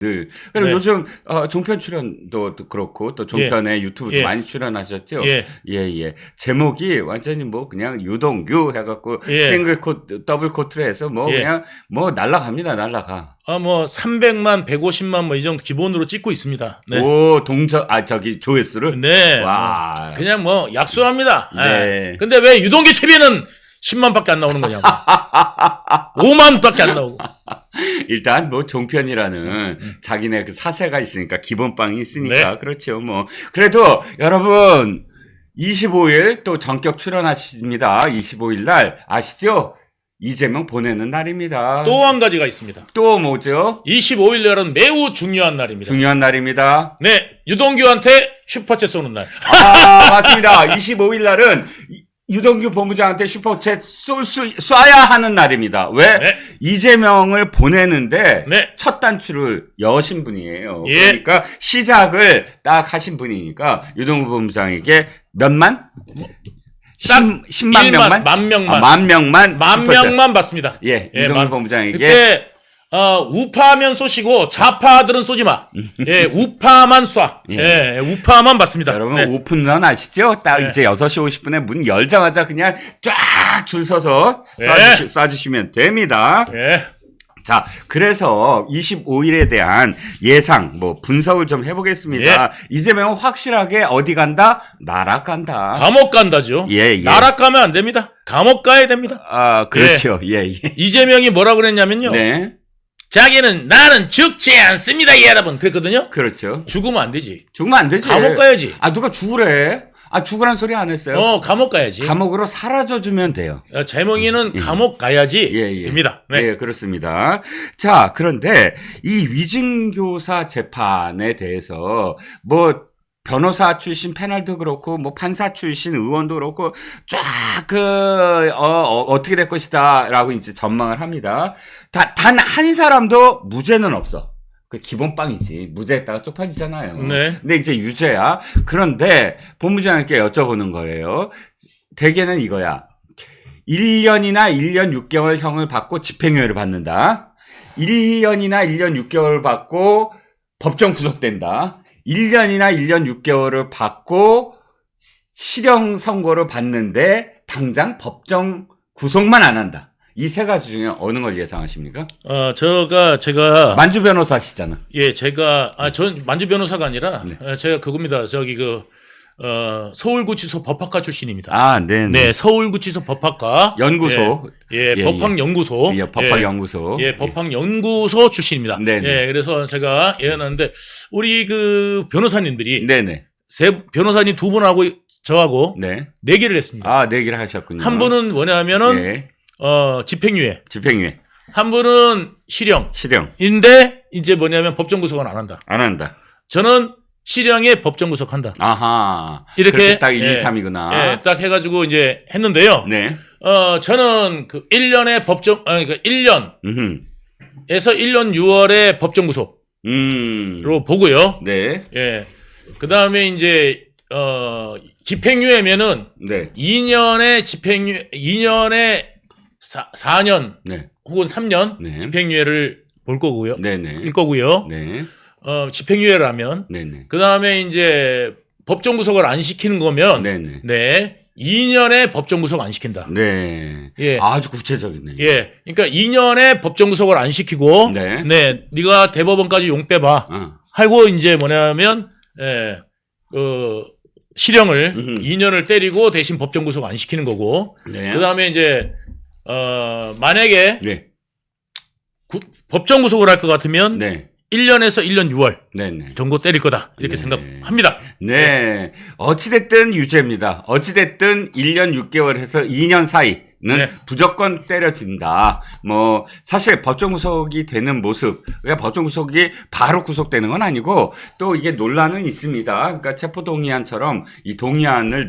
늘. 그리고 네. 요즘 종편 출연도 그렇고 또 종편에 유튜브도 예. 많이 출연하셨죠. 예. 예. 제목이 완전히 뭐 그냥 유동규 해갖고 예. 싱글 코트, 더블 코트로 해서 뭐 예. 그냥 뭐 날라갑니다, 날라가. 뭐 300만, 150만 뭐 이 정도 기본으로 찍고 있습니다. 네. 오, 조회수를? 네. 와. 그냥 뭐 약소합니다. 네. 근데 왜 유동규 TV는 10만밖에 안 나오는 거냐고. 5만밖에 안 나오고. 일단 뭐 종편이라는 자기네 그 사세가 있으니까 기본빵이 있으니까 네. 그렇죠. 뭐 그래도 여러분 25일 또 전격 출연하십니다. 25일 날 아시죠? 이재명 보내는 날입니다. 또 한 가지가 있습니다. 또 뭐죠? 25일 날은 매우 중요한 날입니다. 중요한 날입니다. 네, 유동규한테 슈퍼챗 쏘는 날. 아, 맞습니다. 25일 날은 유동규 본부장한테 슈퍼챗 쏴야 하는 날입니다. 왜? 네. 이재명을 보내는데 네. 첫 단추를 여신 분이에요. 예. 그러니까 시작을 딱 하신 분이니까 유동규 본부장에게 몇만? 딱 10만 명만? 만 명만. 만 명만? 만 슈퍼챗. 명만 받습니다. 예, 유동규 본부장에게. 그때 우파하면 쏘시고 좌파들은 쏘지 마. 예, 우파만 쏴. 예. 예, 우파만 받습니다. 여러분 네. 오픈런 아시죠? 딱 네. 이제 6시 50분에 문 열자마자 그냥 쫙 줄 서서 네. 쏴주시면 됩니다. 예. 자, 그래서 25일에 대한 예상, 뭐 분석을 좀 해보겠습니다. 이재명은 확실하게 어디 간다? 나락 간다. 감옥 간다죠. 예. 나락 가면 안 됩니다. 감옥 가야 됩니다. 아, 그렇죠. 예. 이재명이 뭐라 그랬냐면요. 네, 자기는 나는 죽지 않습니다, 여러분. 그랬거든요. 그렇죠. 죽으면 안 되지. 죽으면 안 되지. 감옥 가야지. 아, 누가 죽으래? 아, 죽으란 소리 안 했어요. 감옥 가야지. 감옥으로 사라져주면 돼요. 제목이는 감옥 가야지 예. 됩니다. 네. 예, 그렇습니다. 자, 그런데 이 위증교사 재판에 대해서 뭐 변호사 출신 패널도 그렇고 뭐 판사 출신 의원도 그렇고 쫙 어떻게 될 것이다라고 이제 전망을 합니다. 단 한 사람도 무죄는 없어. 그 기본빵이지. 무죄했다가 쪽팔리잖아요. 네. 근데 이제 유죄야. 그런데 본부장님께 여쭤보는 거예요. 대개는 이거야. 1년이나 1년 6개월 형을 받고 집행유예를 받는다. 1년이나 1년 6개월 받고 법정 구속된다. 1년이나 1년 6개월을 받고 실형 선고를 받는데 당장 법정 구속만 안 한다. 이 세 가지 중에 어느 걸 예상하십니까? 제가 만주 변호사시잖아. 예, 전 만주 변호사가 아니라 네. 제가 그겁니다. 서울구치소 법학과 출신입니다. 아, 네. 서울구치소 법학과 연구소. 예, 법학연구소. 예, 법학연구소. 예, 법학연구소 출신입니다. 네네. 예, 그래서 제가 예언하는데 우리 그 변호사님들이 네네. 변호사님 두 분하고 저하고 네. 네 개를 했습니다. 아, 네 개를 하셨군요. 한 분은 뭐냐면은 예. 집행유예, 집행유예. 한 분은 실형. 실형. 인데 이제 뭐냐면 법정 구속은 안 한다. 안 한다. 저는 실형에 법정 구속한다. 아하. 이렇게 딱 1, 2, 3이구나. 예, 딱 해가지고 이제 했는데요. 네. 저는 그 1년에 그러니까 1년에서 음흠. 1년 6월에 법정 구속으로 보고요. 네. 예. 그 다음에 이제 집행유예면은 네. 2년에 4년 네. 혹은 3년 네. 집행유예를 볼 거고요. 네네. 일 거고요. 네. 집행유예라면 네네. 그 다음에 이제 법정 구속을 안 시키는 거면 네네. 네 2년에 법정 구속 안 시킨다. 네. 예. 아주 구체적이네. 예, 그러니까 2년에 법정 구속을 안 시키고 네. 네가 대법원까지 용 빼봐 하고 이제 뭐냐면 실형을 음흠. 2년을 때리고 대신 법정 구속 안 시키는 거고 네. 그 다음에 이제 만약에 네. 법정 구속을 할 것 같으면 네. 1년에서 1년 6월 네네. 정도 때릴 거다 이렇게 네. 생각합니다. 네. 어찌됐든 유죄입니다. 어찌됐든 1년 6개월에서 2년 사이는 네. 무조건 때려진다. 뭐, 사실 법정 구속이 되는 모습, 왜 법정 구속이 바로 구속되는 건 아니고 또 이게 논란은 있습니다. 그러니까 체포동의안처럼 이 동의안을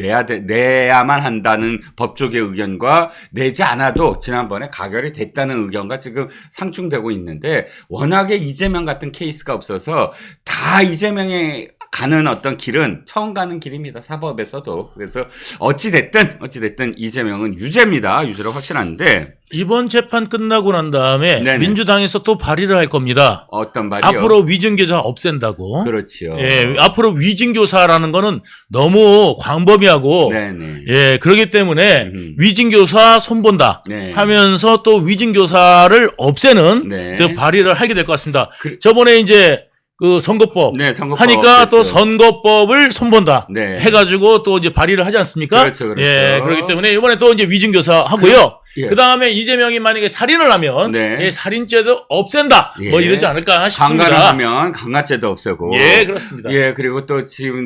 내야만 한다는 법조계 의견과 내지 않아도 지난번에 가결이 됐다는 의견과 지금 상충되고 있는데 워낙에 이재명 같은 케이스가 없어서 다 이재명의 가는 어떤 길은 처음 가는 길입니다. 사법에서도. 그래서 어찌됐든 이재명은 유죄입니다. 유죄로 확신하는데 이번 재판 끝나고 난 다음에 네네. 민주당에서 또 발의를 할 겁니다. 어떤 말이요? 앞으로 위증교사 없앤다고. 그렇죠. 예, 앞으로 위증교사라는 거는 너무 광범위하고 네네. 예, 그렇기 때문에 음흠. 위증교사 손본다 네. 하면서 또 위증교사를 없애는 네. 그 발의를 하게 될 것 같습니다. 그- 저번에 이제 그 선거법 네, 선거법 하니까 또 없앴죠. 선거법을 손본다 네. 해가지고 또 이제 발의를 하지 않습니까? 그렇죠. 예, 그렇기 때문에 이번에 또 이제 위증교사 하고요. 예. 그 다음에 이재명이 만약에 살인을 하면 네. 예, 살인죄도 없앤다. 예. 뭐 이러지 않을까 싶습니다. 강간을 하면 강간죄도 없애고. 예, 그렇습니다. 예, 그리고 또 지금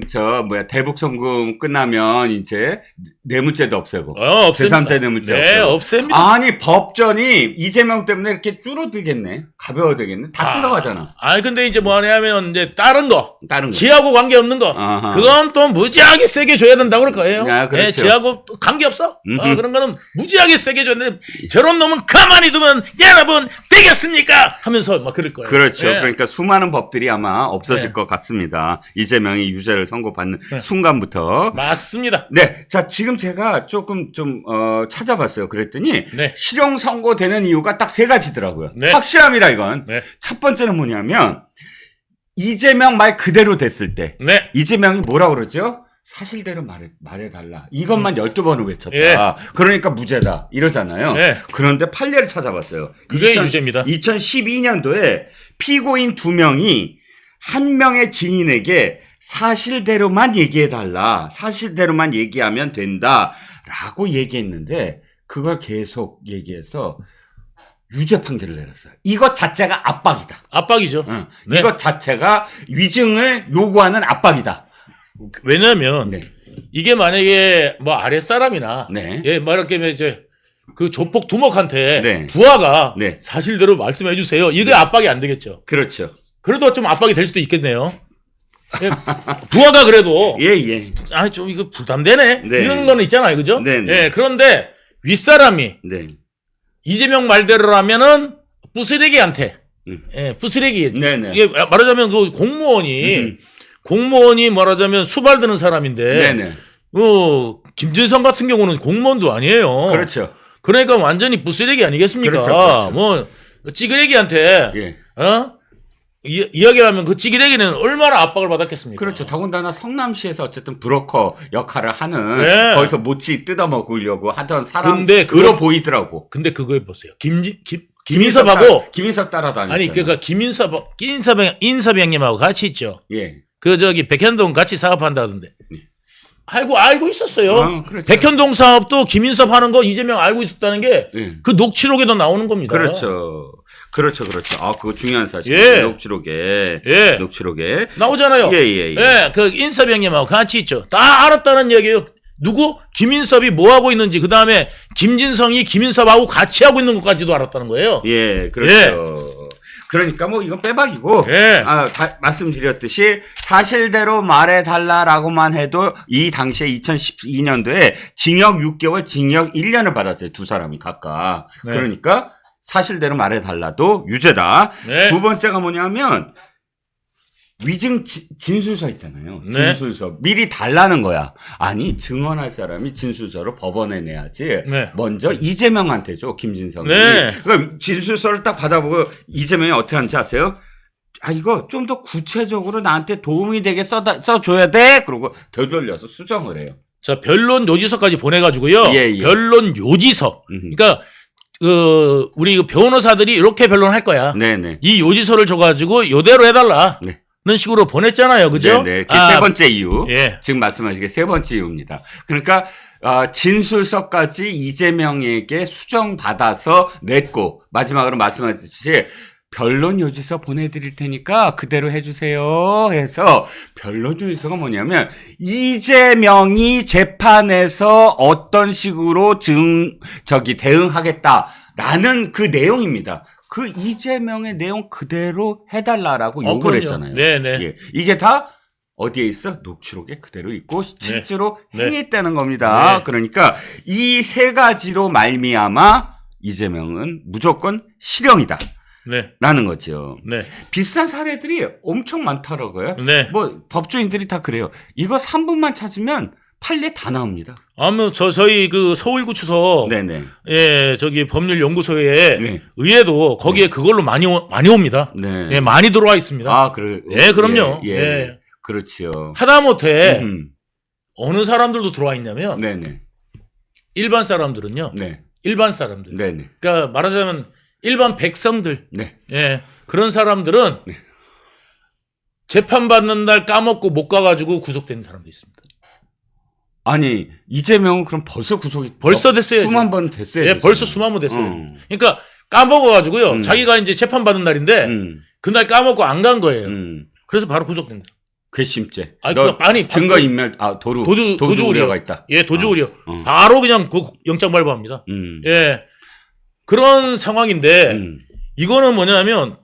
대북송금 끝나면 이제 뇌물죄도 없애고. 없습니다. 제3자 뇌물죄 네, 없애고. 없앱니다. 아니, 법전이 이재명 때문에 이렇게 줄어들겠네. 가벼워되겠네. 다 뜯어가잖아. 근데 이제 뭐 하냐면 이제 다른 거. 다른 거. 지하고 관계없는 거. 아하. 그건 또 무지하게 세게 줘야 된다고 그럴 거예요. 야, 그렇죠. 예, 지하고 또 관계없어. 음흠. 그런 거는 무지하게 세게 줘야 되는데 저런 놈은 가만히 두면 여러분 되겠습니까? 하면서 막 그럴 거예요. 그렇죠. 예. 그러니까 수많은 법들이 아마 없어질 네. 것 같습니다. 이재명이 유죄를 선고받는 네. 순간부터. 맞습니다. 네. 자, 지금 제가 조금 찾아봤어요. 그랬더니 네. 실형 선고되는 이유가 딱 세 가지더라고요. 네. 확실합니다, 이건. 네. 첫 번째는 뭐냐면 이재명 말 그대로 됐을 때 네. 이재명이 뭐라 그러죠? 사실대로 말해달라. 이것만 12번을 외쳤다. 예. 그러니까 무죄다. 이러잖아요. 네. 그런데 판례를 찾아봤어요. 그게 유죄입니다. 2012년도에 피고인 2명이 한 명의 증인에게 사실대로만 얘기해달라. 사실대로만 얘기하면 된다. 라고 얘기했는데 그걸 계속 얘기해서 유죄 판결을 내렸어요. 이것 자체가 압박이다. 압박이죠. 응. 네. 이것 자체가 위증을 요구하는 압박이다. 왜냐하면 네. 이게 만약에 뭐 아랫사람이나 네. 예, 말할게 이제 그 조폭 두목한테 네. 부하가 네. 사실대로 말씀해 주세요. 이게 압박이 안 되겠죠. 그렇죠. 그래도 좀 압박이 될 수도 있겠네요. 예, 부하가 그래도 예, 예. 좀 이거 부담되네. 네. 이런 거는 있잖아요. 그죠? 네, 네. 예, 그런데 윗사람이 네. 이재명 말대로라면은 부스레기한테 예, 부스레기. 네네. 이게 말하자면 그 공무원이 말하자면 수발드는 사람인데 네네. 김진성 같은 경우는 공무원도 아니에요. 그렇죠. 그러니까 완전히 부스레기 아니겠습니까? 그렇죠, 그렇죠. 뭐 찌그레기한테 예. 이야기를 하면 그 찌그레기는 얼마나 압박을 받았겠습니까? 그렇죠. 더군다나 성남시에서 어쨌든 브로커 역할을 하는 네. 거기서 모치 뜯어먹으려고 하던 사람 근데 으로 보이더라고. 근데 그거 보세요. 김인섭하고 김인섭 따라다녔잖아요. 아니 그러니까 인섭형님하고 같이 있죠. 예. 그 저기 백현동 같이 사업한다던데. 네. 알고 있었어요. 그렇죠. 백현동 사업도 김인섭 하는 거 이재명 알고 있었다는 게 그 예. 녹취록에도 나오는 겁니다. 그렇죠. 그렇죠. 그거 중요한 사실. 예. 녹취록에. 예. 녹취록에. 나오잖아요. 예. 그 인섭 형님하고 같이 있죠. 다 알았다는 얘기예요. 누구? 김인섭이 뭐 하고 있는지, 그 다음에 김진성이 김인섭하고 같이 하고 있는 것까지도 알았다는 거예요. 예, 그렇죠. 그러니까 뭐 이건 빼박이고 예. 말씀드렸듯이 사실대로 말해달라라고만 해도 이 당시에 2012년도에 징역 6개월, 징역 1년을 받았어요. 두 사람이 각각. 네. 그러니까 사실대로 말해달라도 유죄다. 네. 두 번째가 뭐냐면 위증 진술서 있잖아요. 네. 진술서. 미리 달라는 거야. 아니 증언할 사람이 진술서를 법원에 내야지. 네. 먼저 이재명한테 줘. 김진성이. 네. 그러니까 진술서를 딱 받아보고 이재명이 어떻게 하는지 아세요? 이거 좀 더 구체적으로 나한테 도움이 되게 써줘야 돼. 그러고 되돌려서 수정을 해요. 자, 변론 요지서까지 보내가지고요. 예. 변론 요지서. 그러니까 우리 변호사들이 이렇게 변론할 거야. 네네. 이 요지서를 줘가지고 요대로 해달라. 네. 는 식으로 보냈잖아요. 그죠? 네네. 그게 세 번째 이유. 예. 지금 말씀하신 게 세 번째 이유입니다. 그러니까 진술서까지 이재명에게 수정받아서 냈고 마지막으로 말씀하셨듯이 변론 요지서 보내드릴 테니까 그대로 해주세요 해서 변론 요지서가 뭐냐면 이재명이 재판에서 어떤 식으로 대응하겠다라는 그 내용입니다. 그 이재명의 내용 그대로 해달라라고 요구를 했잖아요. 네네. 예. 이게 다 어디에 있어? 녹취록에 그대로 있고 실제로 네. 행했다는 겁니다. 네. 그러니까 이 세 가지로 말미암아 이재명은 무조건 실형이다. 네. 라는 거죠. 네. 비슷한 사례들이 엄청 많더라고요. 네. 뭐 법조인들이 다 그래요. 이거 3분만 찾으면 판례 다 나옵니다. 아무 저희 그 서울구치소 네네. 예 저기 법률연구소에 네. 의회도 거기에 그걸로 많이 옵니다. 네. 예 많이 들어와 있습니다. 아, 그래. 예, 그럼요. 예. 예. 그렇죠. 하다못해 음. 어느 사람들도 들어와 있냐면 네네. 일반 사람들은요. 네. 일반 사람들. 네네. 그러니까 말하자면 일반 백성들. 네. 예. 그런 사람들은 네. 재판 받는 날 까먹고 못 가가지고 구속된 사람도 있습니다. 아니, 이재명은 그럼 벌써 구속이 벌써 됐어야죠. 수만 번 됐어요. 예, 벌써 수만 번 됐어요. 그러니까 까먹어가지고요. 자기가 이제 재판 받는 날인데 그날 까먹고 안 간 거예요. 그래서 바로 구속된다. 괘씸죄. 아니, 너 아니 증거 인멸, 도주 도주 우려가 우려. 있다. 예, 도주 우려. 바로 그냥 영장 발부합니다. 예, 그런 상황인데 이거는 뭐냐면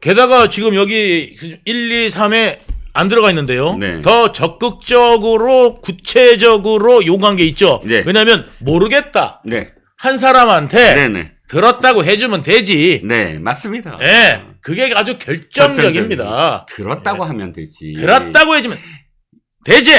게다가 지금 여기 1, 2, 3에 안 들어가 있는데요. 네. 더 적극적으로 구체적으로 요구한 게 있죠. 네. 왜냐하면 모르겠다. 네. 한 사람한테 네네. 들었다고 해주면 되지. 네, 맞습니다. 예, 그게 아주 결정적입니다. 들었다고 하면 되지. 들었다고 해주면 되지.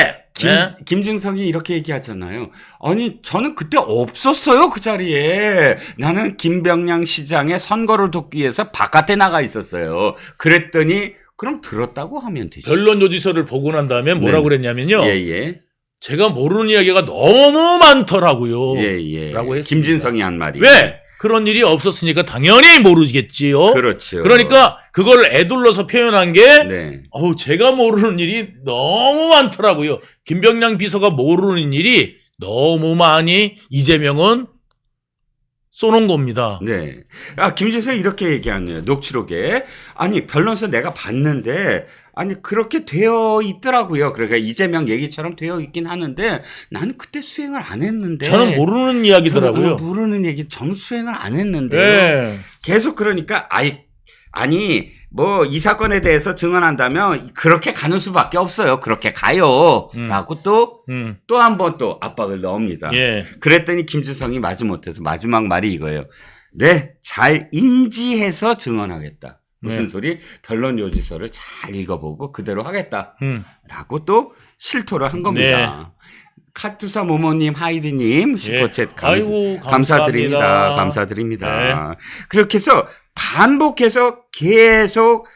김증석이 이렇게 얘기하잖아요. 아니, 저는 그때 없었어요, 그 자리에. 나는 김병량 시장의 선거를 돕기 위해서 바깥에 나가 있었어요. 그랬더니, 그럼 들었다고 하면 되지. 변론 요지서를 보고 난 다음에 뭐라고 그랬냐면요. 예. 제가 모르는 이야기가 너무 많더라고요. 예. 라고 했습니다. 김진성이 한 말이. 왜? 그런 일이 없었으니까 당연히 모르겠지요. 그렇죠. 그러니까 그걸 애둘러서 표현한 게 네. 제가 모르는 일이 너무 많더라고요. 김병량 비서가 모르는 일이 너무 많이 이재명은 쏘는 겁니다. 네. 김진성이 이렇게 얘기하네요. 녹취록에. 아니, 변론서 내가 봤는데, 아니, 그렇게 되어 있더라고요. 그러니까 이재명 얘기처럼 되어 있긴 하는데, 나는 그때 수행을 안 했는데. 저는 모르는 이야기더라고요. 저는 모르는 얘기, 전 수행을 안 했는데. 네. 계속 그러니까, 아니, 뭐, 이 사건에 대해서 증언한다면, 그렇게 가는 수밖에 없어요. 그렇게 가요. 라고 또 한 번 또 압박을 넣습니다. 예. 그랬더니 김주성이 마지못해서 마지막 말이 이거예요. 네, 잘 인지해서 증언하겠다. 무슨 네. 소리? 변론 요지서를 잘 읽어보고 그대로 하겠다. 라고 또 실토를 한 겁니다. 네. 카투사 모모님, 하이디님, 슈퍼챗 아이고, 감사드립니다. 감사드립니다. 네. 그렇게 해서 반복해서 계속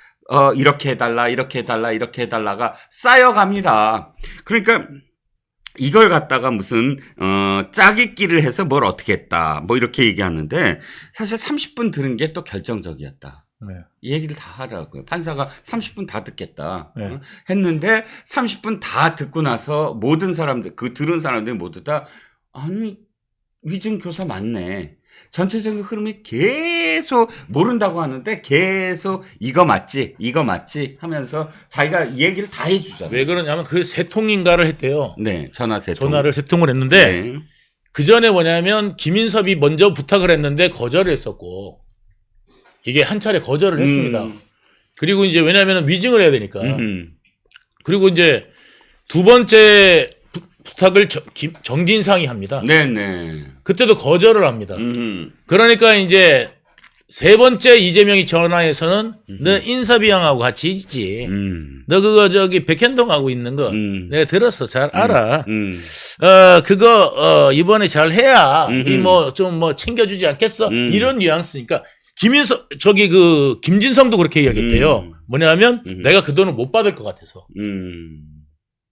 이렇게 해달라, 이렇게 해달라, 이렇게 해달라가 쌓여갑니다. 그러니까 이걸 갖다가 무슨 짜깁기를 해서 뭘 어떻게 했다, 뭐 이렇게 얘기하는데 사실 30분 들은 게 또 결정적이었다. 네. 이 얘기를 다 하더라고요. 판사가 30분 다 듣겠다 네. 했는데 30분 다 듣고 나서 모든 사람들, 그 들은 사람들이 모두 다 아니 위증교사 맞네. 전체적인 흐름이 계속 모른다고 하는데 계속 이거 맞지 하면서 자기가 이 얘기를 다 해주잖아요. 왜 그러냐면 그 세 통인가를 했대요. 네, 전화 세 통. 전화를 세 통을 했는데 네. 그 전에 뭐냐면 김인섭이 먼저 부탁을 했는데 거절을 했었고 이게 한 차례 거절을 했습니다. 그리고 이제 왜냐하면 위증을 해야 되니까. 그리고 이제 두 번째 부탁을 정진상이 합니다. 네네. 그때도 거절을 합니다. 그러니까 이제 세 번째 이재명이 전화해서는 너 인섭이형하고 같이 있지. 너 그거 저기 백현동하고 있는 거 내가 들었어. 잘 알아. 그거 이번에 잘 해야 이 뭐 좀 뭐 챙겨주지 않겠어. 이런 뉘앙스니까 김인섭 저기 그 김진성도 그렇게 이야기했대요. 뭐냐면 내가 그 돈을 못 받을 것 같아서.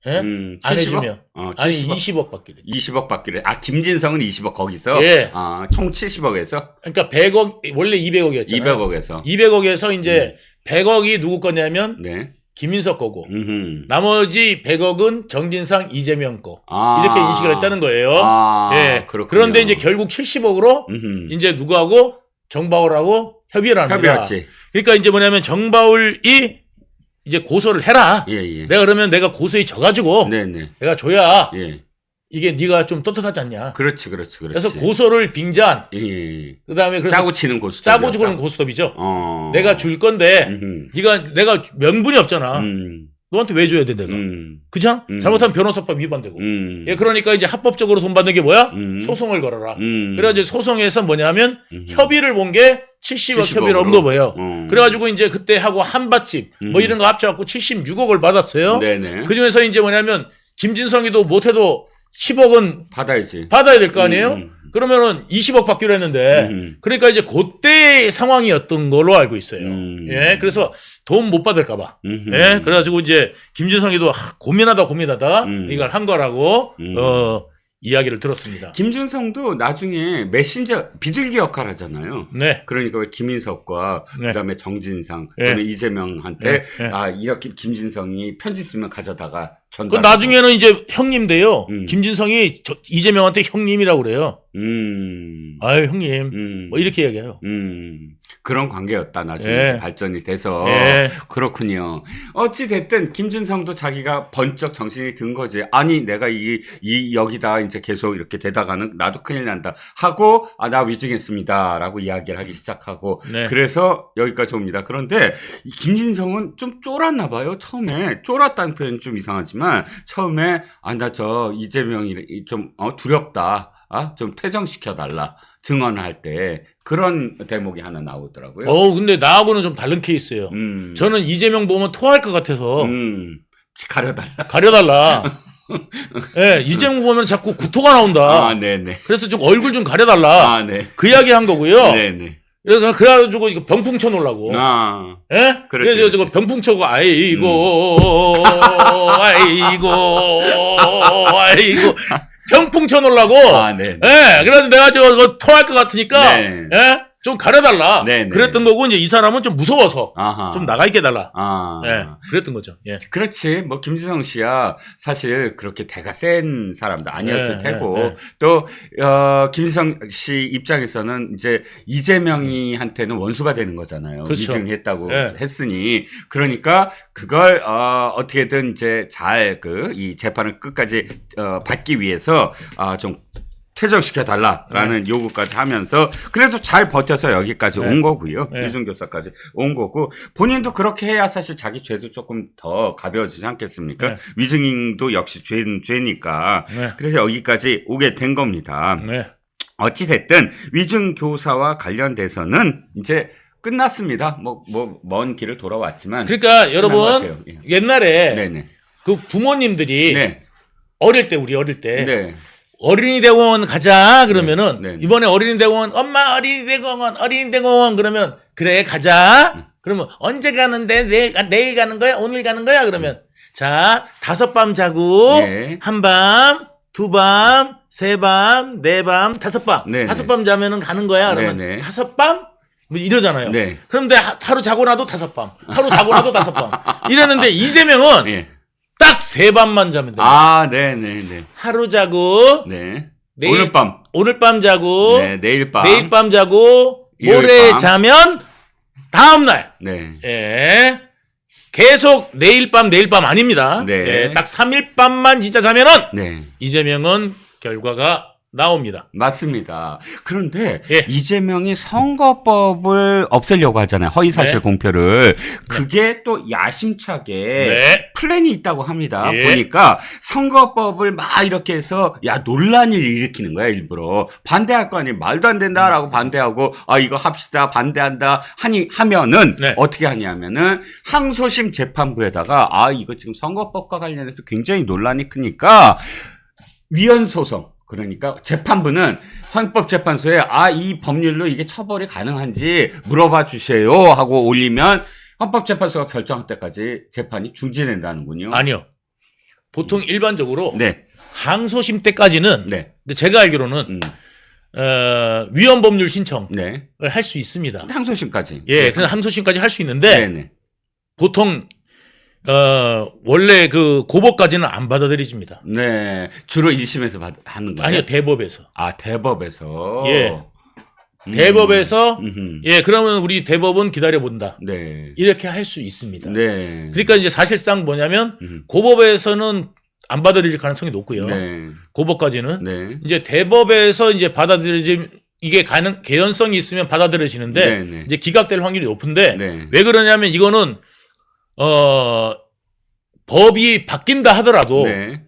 예? 안 70억? 해주면. 아니 20억 받기래. 20억 받기래. 김진성은 20억 거기서? 예. 총 70억에서? 그러니까 100억 원래 200억이었잖아요. 200억에서. 200억에서 이제 100억이 누구 거냐면 네. 김인석 거고 나머지 100억은 정진상 이재명 거. 아. 이렇게 인식을 했다는 거예요. 예. 그렇군요. 그런데 이제 결국 70억으로 이제 누구하고 정바울하고 협의를 합니다. 협의했지. 그러니까 이제 뭐냐면 정바울이 이제 고소를 해라. 예. 내가 그러면 내가 고소에 져가지고 네네. 내가 줘야 예. 이게 네가 좀 떳떳하지 않냐. 그렇지. 그래서 고소를 빙자한. 예. 그다음에 그래서 짜고 치는 고스톱. 짜고 치는 고스톱이죠. 어. 내가 줄 건데 내가 명분이 없잖아. 너한테 왜 줘야 돼 내가. 그렇잖아? 잘못하면 변호사법 위반되고. 예, 그러니까 이제 합법적으로 돈 받는 게 뭐야? 소송을 걸어라. 그래서 이제 소송에서 뭐냐면 협의를 본 게 70억 70억 협의를 으로? 언급해요. 그래가지고 이제 그때 하고 한밭집 뭐 음. 이런 거 합쳐갖고 76억을 받았어요. 네네. 그 중에서 이제 뭐냐면 김진성이도 못해도 10억은 받아야지. 받아야 될 거 아니에요? 그러면은 20억 받기로 했는데 그러니까 이제 그때의 상황이었던 걸로 알고 있어요. 예, 그래서 돈 못 받을까봐. 예, 그래가지고 이제 김진성이도 고민하다 이걸 한 거라고 이야기를 들었습니다. 김준성도 나중에 메신저 비둘기 역할 하잖아요. 네. 그러니까 왜 김인석과 네. 그다음에 정진상 네. 또는 이재명한테 네. 아 이렇게 김진성이 편지 쓰면 가져다가 그 전달. 나중에는 이제 형님 돼요. 김진성이 이재명한테 형님이라고 그래요. 아유 형님. 뭐 이렇게 얘기해요. 그런 관계였다 나중에 예. 이제 발전이 돼서 예. 그렇군요. 어찌 됐든 김준성도 자기가 번쩍 정신이 든 거지. 아니 내가 이 여기다 이제 계속 이렇게 되다가는 나도 큰일 난다 하고 나 위증했습니다라고 이야기를 하기 시작하고 네. 그래서 여기까지 옵니다. 그런데 이 김진성은 좀 쫄았나 봐요. 처음에 쫄았다는 표현이 좀 이상하지만 처음에 나 저 이재명이 좀 두렵다. 좀 퇴정시켜달라. 증언할 때 그런 대목이 하나 나오더라고요. 근데 나하고는 좀 다른 케이스예요. 저는 이재명 보면 토할 것 같아서 가려달라. 예, 이재명 보면 자꾸 구토가 나온다. 네네. 그래서 좀 얼굴 좀 가려달라. 네. 그 이야기 한 거고요. 네네. 그래가지고 이거 병풍 쳐놓으려고. 예? 그렇지. 그래서 저거 병풍 쳐고 아이고 병풍 쳐놓으려고. 네. 예, 그래서 내가 저거 토할 것 같으니까. 네. 예? 좀 가려달라. 네. 그랬던 거고, 이제 이 사람은 좀 무서워서. 아하. 좀 나가 있게 해달라. 예. 그랬던 거죠. 예. 그렇지. 뭐 김진성 씨야 사실 그렇게 대가 센 사람도 아니었을 테고 네. 또 김진성 씨 입장에서는 이제 이재명이한테는 원수가 되는 거잖아요. 그렇죠. 위증했다고 네. 했으니 그러니까 그걸 어떻게든 이제 잘 이 재판을 끝까지 받기 위해서 좀 퇴정시켜 달라라는 요구까지 하면서 그래도 잘 버텨서 여기까지 온 거고요. 위증교사까지 온 거고 본인도 그렇게 해야 사실 자기 죄도 조금 더 가벼워지지 않겠습니까? 위증도 역시 죄니까. 그래서 여기까지 오게 된 겁니다. 어찌 됐든 위증교사와 관련돼서는 이제 끝났습니다. 먼 길을 돌아왔지만. 그러니까 여러분 옛날에 네네. 그 부모님들이 네. 우리 어릴 때 네. 어린이 대공원 가자 그러면은 네. 이번에 어린이 대공원 엄마 어린이 대공원 그러면 그래 가자. 그러면 언제 가는데 내일 가는 거야 오늘 가는 거야 그러면 자 5밤 자고 네. 한밤 2밤 3밤 4밤 5밤 네. 5밤 자면은 가는 거야 그러면 네. 5밤 뭐 이러잖아요. 네. 그런데 하루 자고 나도 5밤 하루 자고 나도 5밤 이랬는데 이재명은 네. 딱 3밤만 자면 돼요. 네네네. 하루 자고 네. 오늘 밤 자고 네, 내일 밤 자고 모레 밤. 자면 다음 날. 네. 예. 계속 내일 밤 아닙니다. 네. 예, 딱 3일 밤만 진짜 자면은 네. 이재명은 결과가 나옵니다. 맞습니다. 그런데 예. 이재명이 선거법을 없애려고 하잖아요. 허위사실 네. 공표를. 그게 또 야심차게 네. 플랜이 있다고 합니다. 예. 보니까 선거법을 막 이렇게 해서 논란을 일으키는 거야 일부러. 반대할 거 아니에요. 말도 안 된다라고 반대하고 이거 합시다 반대한다 하면은 네. 어떻게 하냐면은 항소심 재판부에다가 이거 지금 선거법과 관련해서 굉장히 논란이 크니까 위헌 소송. 그러니까 재판부는 헌법재판소에 이 법률로 이게 처벌이 가능한지 물어봐 주세요 하고 올리면 헌법재판소가 결정할 때까지 재판이 중지된다는군요. 아니요. 보통 일반적으로 네. 항소심 때까지는 네. 근데 제가 알기로는 위헌 법률 신청을 네. 할 수 있습니다. 항소심까지. 예, 그냥 항소심까지 할 수 있는데 네네. 보통 원래 그 고법까지는 안 받아들여집니다. 네. 주로 1심에서 하는 거예요? 아니요, 대법에서. 대법에서. 예. 대법에서 음흠. 예, 그러면 우리 대법은 기다려 본다. 네. 이렇게 할 수 있습니다. 네. 그러니까 이제 사실상 뭐냐면 고법에서는 안 받아들일 가능성이 높고요. 네. 고법까지는 네. 이제 대법에서 이제 받아들여지 이게 개연성이 있으면 받아들여지는데 네, 네. 이제 기각될 확률이 높은데 네. 왜 그러냐면 이거는 법이 바뀐다 하더라도 네.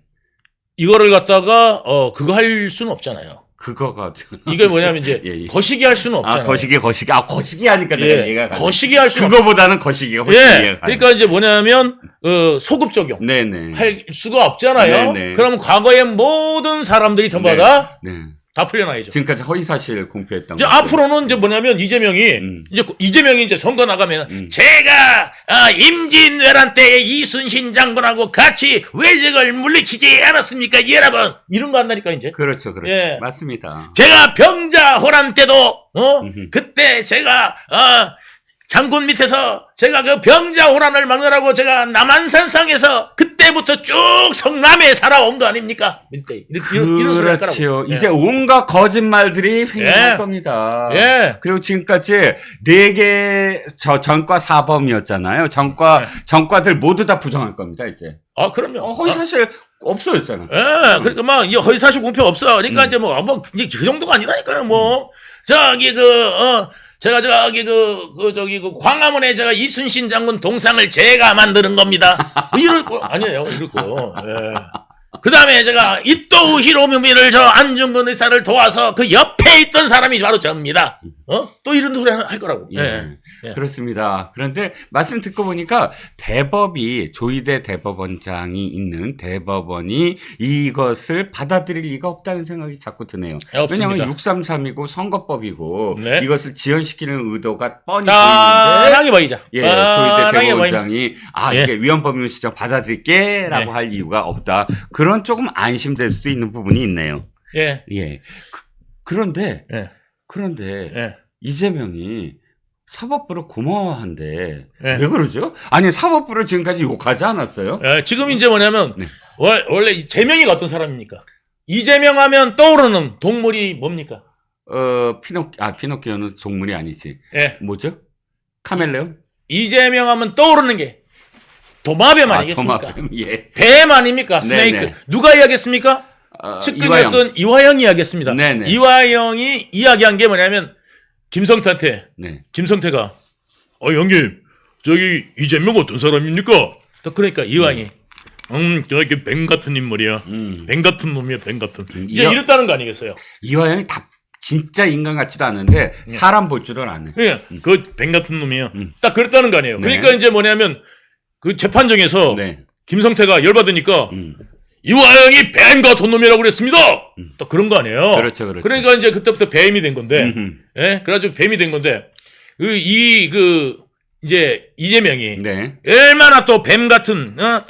이거를 갖다가 그거 할 수는 없잖아요. 그거가 이게 뭐냐면 이제 예, 예. 거시기 할 수는 없잖아요. 거시기 거시기 하니까 내가 예, 이해가 가네. 거시기 할 수는 그거보다는 거시기가 훨씬 예. 이해가 가네. 그러니까 이제 뭐냐면 소급 적용 네네. 할 수가 없잖아요. 네네. 그러면 과거의 모든 사람들이 전부 네. 다 네. 풀려나야죠. 지금까지 허위사실 공표했던 이제 거. 앞으로는 이제 뭐냐면 이재명이 이제 선거 나가면 제가 임진왜란 때에 이순신 장군하고 같이 외적을 물리치지 않았습니까, 여러분? 이런 거 한다니까 이제. 그렇죠. 예. 맞습니다. 제가 병자호란 때도 그때 제가 장군 밑에서 제가 그 병자호란을 막느라고 제가 남한산상에서 그때부터 쭉 성남에 살아온 거 아닙니까? 이런 소리 할 거라고. 그렇죠. 이제 온갖 거짓말들이 횡행할 겁니다. 예. 그리고 지금까지 4개 전과 사범이었잖아요. 전과들 모두 다 부정할 겁니다, 이제. 그럼요. 허위사실 없어졌잖아. 예, 그러니까 막 이 허위사실 공표 없어. 그러니까 이제 이제 그 정도가 아니라니까요. 저기 제가 저기 광화문에 제가 이순신 장군 동상을 제가 만드는 겁니다. 이럴 거 아니에요. 이럴 거. 예. 그다음에 제가 이토우 히로부미를 저 안중근 의사를 도와서 그 옆에 있던 사람이 바로 저입니다. 또 이런 소리 할 거라고. 예. 예. 그렇습니다. 그런데 말씀 듣고 보니까 조희대 대법원장이 있는 대법원이 이것을 받아들일 리가 없다는 생각이 자꾸 드네요. 없습니다. 왜냐하면 633이고 선거법이고 네. 이것을 지연시키는 의도가 뻔히 보이는데 뻔하게 보이죠. 예, 조희대 뻔하게 대법원장이 예. 이게 위헌법률 시정 받아들일게라고 예. 할 이유가 없다. 그런 조금 안심될 수 있는 부분이 있네요. 예. 예. 그런데 예. 이재명이 사법부를 고마워한데 예. 왜 그러죠? 아니 사법부를 지금까지 욕하지 않았어요? 예, 지금 이제 뭐냐면 네. 원래 이재명이가 어떤 사람입니까? 이재명 하면 떠오르는 동물이 뭡니까? 피노키오는 동물이 아니지. 예. 뭐죠? 카멜레온? 이재명 하면 떠오르는 게 도마뱀 아니겠습니까? 도마뱀, 예. 뱀 아닙니까? 스네이크. 네네. 누가 이야기했습니까? 측근이었던 이화영이 이야기했습니다. 네네. 이화영이 이야기한 게 뭐냐면 김성태한테 네. 김성태가 형님 저기 이재명 어떤 사람입니까? 또 그러니까 이화영이 저기 뱀 같은 인물이야. 뱀 같은 놈이야, 뱀 같은. 이제 이랬다는 거 아니겠어요? 이화영이 진짜 인간 같지도 않은데 사람 볼 줄은 아네. 그러니까 그 뱀 같은 놈이야. 딱 그랬다는 거 아니에요. 네. 그러니까 이제 뭐냐면 그 재판정에서 네. 김성태가 열받으니까 이화영이 뱀 같은 놈이라고 그랬습니다. 또 그런 거 아니에요. 그렇죠. 그러니까 이제 그때부터 뱀이 된 건데, 예, 그래가지고 뱀이 된 건데, 이제 이재명이 네. 얼마나 또 뱀 같은 딱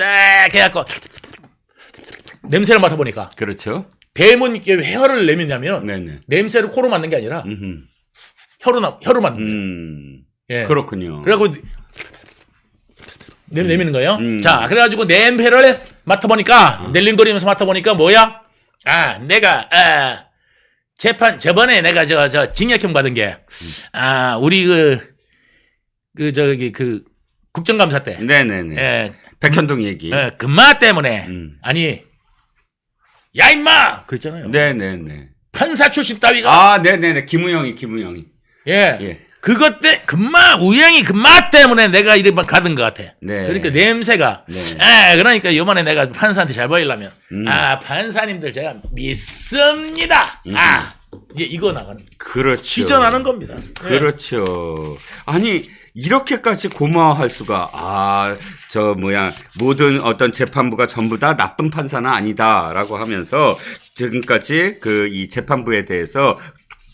해갖고 냄새를 맡아보니까 그렇죠. 뱀은 이렇게 혀를 내미냐면 네네. 냄새를 코로 맡는 게 아니라 혀로 맡는 거예요. 예. 그렇군요. 그래갖고 내미는 거예요. 자, 그래가지고 냄새를 맡아보니까 낼링거리면서 맡아보니까 뭐야? 내가 저번에 내가 저 징역형 받은 게 우리 국정감사 때 네네네. 예, 백현동 얘기. 금마 때문에 아니 야 임마 그랬잖아요. 네네네. 판사 출신 따위가 네네네. 김우영이. 예. 그것 때 우영이 금마 때문에 내가 이렇게 가던 것 같아. 네. 그러니까 냄새가. 네. 그러니까 요번에 내가 판사한테 잘 보이려면 판사님들 제가 믿습니다. 이제 이거 나가는. 그렇죠. 시전하는 겁니다. 그렇죠. 아니 이렇게까지 고마워할 수가 모든 어떤 재판부가 전부 다 나쁜 판사는 아니다라고 하면서 지금까지 이 재판부에 대해서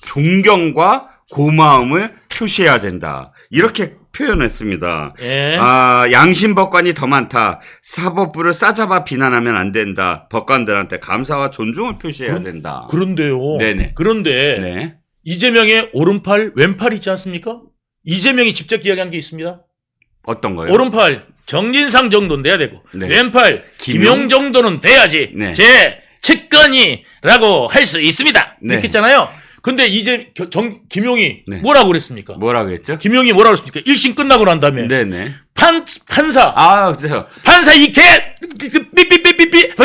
존경과 고마움을 표시해야 된다. 이렇게 표현했습니다. 예. 양심법관이 더 많다. 사법부를 싸잡아 비난하면 안 된다. 법관들한테 감사와 존중을 표시해야 된다. 그런데요. 네네. 그런데 네. 이재명의 오른팔, 왼팔 있지 않습니까? 이재명이 직접 이야기한 게 있습니다. 어떤 거요? 오른팔 정진상 정도는 돼야 되고 네. 왼팔 김용 정도는 돼야지 네. 제 측근이라고 할 수 있습니다. 네. 이렇게 했잖아요. 근데 김용이 네. 뭐라고 그랬습니까? 뭐라고 했죠? 김용이 뭐라고 그랬습니까? 1심 끝나고 난 다음에 네네. 판사 그렇죠. 판사 이 개 삐삐삐삐삐삐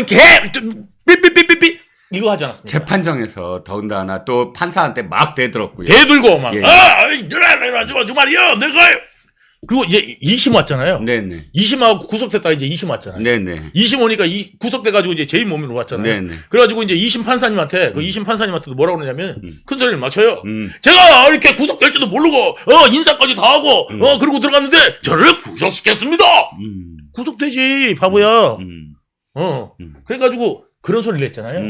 삐삐삐삐삐 이거 하지 않았습니까? 재판정에서 더군다나 또 판사한테 막 대들었고요. 대들고 막 예. 이러지 말이야 내가 그리고 이제 2심 왔잖아요. 네네. 2심하고 구속됐다 이제 2심 왔잖아요. 네네. 2심 오니까 구속돼가지고 이제 재임 몸으로 왔잖아요. 네네. 그래가지고 이제 2심 판사님한테 그 2심 판사님한테도 뭐라고 그러냐면 큰 소리를 맞춰요. 음. 제가 이렇게 구속될지도 모르고 인사까지 다 하고 그러고 들어갔는데 저를 구속시켰습니다. 구속되지 바보야. 그래가지고 그런 소리를 했잖아요.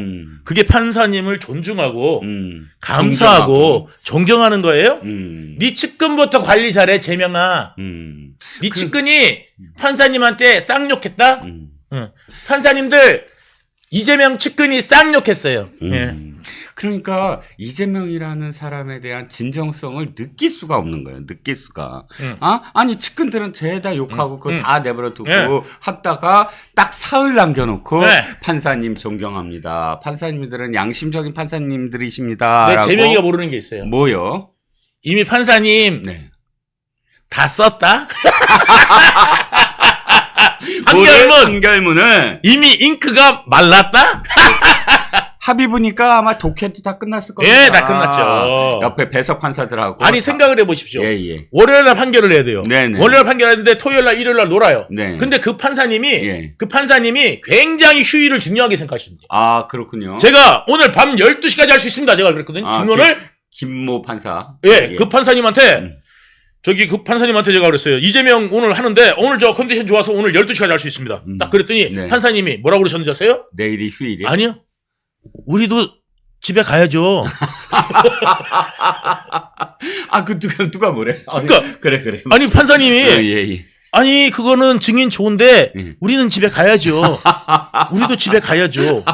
그게 판사님을 존중하고 감사하고 존경하는 거예요. 네 측근부터 관리 잘해 재명아. 네 측근이 판사님한테 쌍욕했다. 판사님들 이재명 측근이 쌍욕했어요. 예. 그러니까 이재명이라는 사람에 대한 진정성을 느낄 수가 없는 거예요. 느낄 수가. 아니 측근들은 죄다 욕하고 그거 다 내버려 두고 하다가 딱 사흘 남겨놓고 판사님 존경합니다. 판사님들은 양심적인 판사님들이십니다. 네, 재명이가 모르는 게 있어요. 뭐요? 이미 판사님 네. 다 썼다. 판결문을 이미 잉크가 말랐다. 합의 보니까 아마 독해도 다 끝났을 겁니다. 예, 다 끝났죠. 옆에 배석 판사들하고. 아니 생각을 해보십시오. 예. 월요일날 판결을 해야 돼요. 네네. 월요일 판결하는데 토요일날 일요일날 놀아요. 네. 근데 그 판사님이 굉장히 휴일을 중요하게 생각하십니다. 아 그렇군요. 제가 오늘 밤 12시까지 할 수 있습니다. 제가 그랬거든요. 증언을. 김모 판사. 예, 그 판사님한테 그 판사님한테 제가 그랬어요. 이재명 오늘 하는데 오늘 저 컨디션 좋아서 오늘 12시까지 할 수 있습니다. 딱 그랬더니 판사님이 뭐라고 그러셨는지 아세요? 내일이 휴일이요? 아니요. 우리도 집에 가야죠. 그 누가 뭐래? 그러니까 그래. 아니 판사님이 예. 아니 그거는 증인 좋은데 우리는 집에 가야죠. 우리도 집에 가야죠.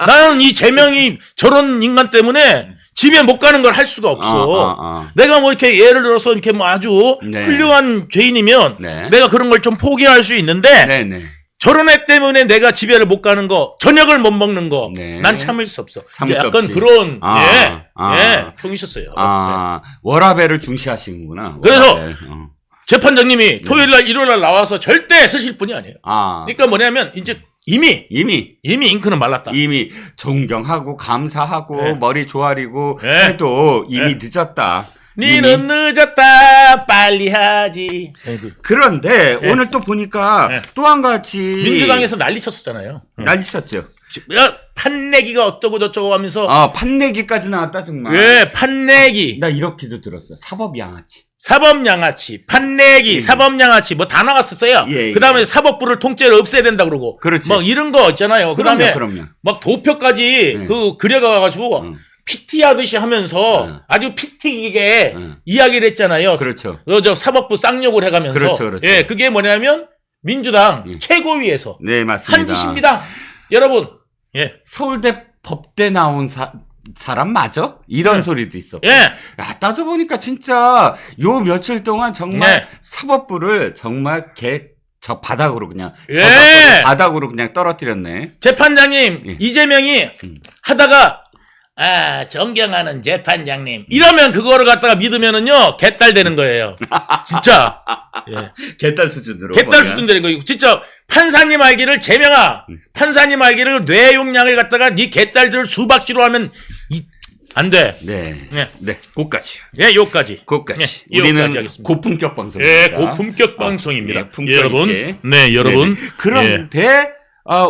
나는 이 재명이 저런 인간 때문에 집에 못 가는 걸 할 수가 없어. 내가 뭐 이렇게 예를 들어서 이렇게 뭐 아주 훌륭한 죄인이면 내가 그런 걸 좀 포기할 수 있는데 저런 애 때문에 내가 집에를 못 가는 거, 저녁을 못 먹는 거, 난 참을 수 없어. 참을 수 약간 없지. 그런 평이셨어요. 워라밸을 중시하시는구나. 그래서 워라밸. 재판장님이 토요일날 일요일날 나와서 절대 쓰실 분이 아니에요. 그러니까 뭐냐면 이제 이미 잉크는 말랐다. 이미 존경하고 감사하고 머리 조아리고 해도 이미 늦었다. 니는 늦었다 빨리 하지. 그런데 오늘 또 보니까 또 한 가지 민주당에서 난리 쳤었잖아요. 난리 쳤죠. 판내기가 어쩌고 저쩌고 하면서 판내기까지 나왔다 정말. 왜 판내기? 나 이렇게도 들었어. 사법양아치. 사법양아치, 판내기, 사법양아치 뭐 다 나왔었어요. 그다음에 사법부를 통째로 없애야 된다 그러고. 그렇지. 막 이런 거 있잖아요. 그다음에 막 도표까지 그려가가지고 PT 하듯이 하면서 아주 PT이게 이야기를 했잖아요. 그렇죠. 저 사법부 쌍욕을 해가면서. 그렇죠. 예, 그게 뭐냐면 민주당 최고위에서 네, 맞습니다. 한 짓입니다. 여러분. 예. 서울대 법대 나온 사람 맞아? 이런 소리도 있어. 따져보니까 진짜 요 며칠 동안 정말 사법부를 정말 저 바닥으로 그냥 바닥으로 그냥 떨어뜨렸네. 재판장님 이재명이 하다가 존경하는 재판장님 이러면 그거를 갖다가 믿으면은요 개딸 되는 거예요. 진짜. 개딸 수준으로. 개딸 수준 되는 거예요. 진짜 판사님 알기를 재명아 판사님 알기를 뇌 용량을 갖다가 네 개딸들을 수박지로 하면 안 돼. 네. 그까지. 요까지. 그까지. 예, 우리는 하겠습니다. 고품격 방송입니다. 고품격 방송입니다. 품격 여러분. 있게. 여러분. 그런데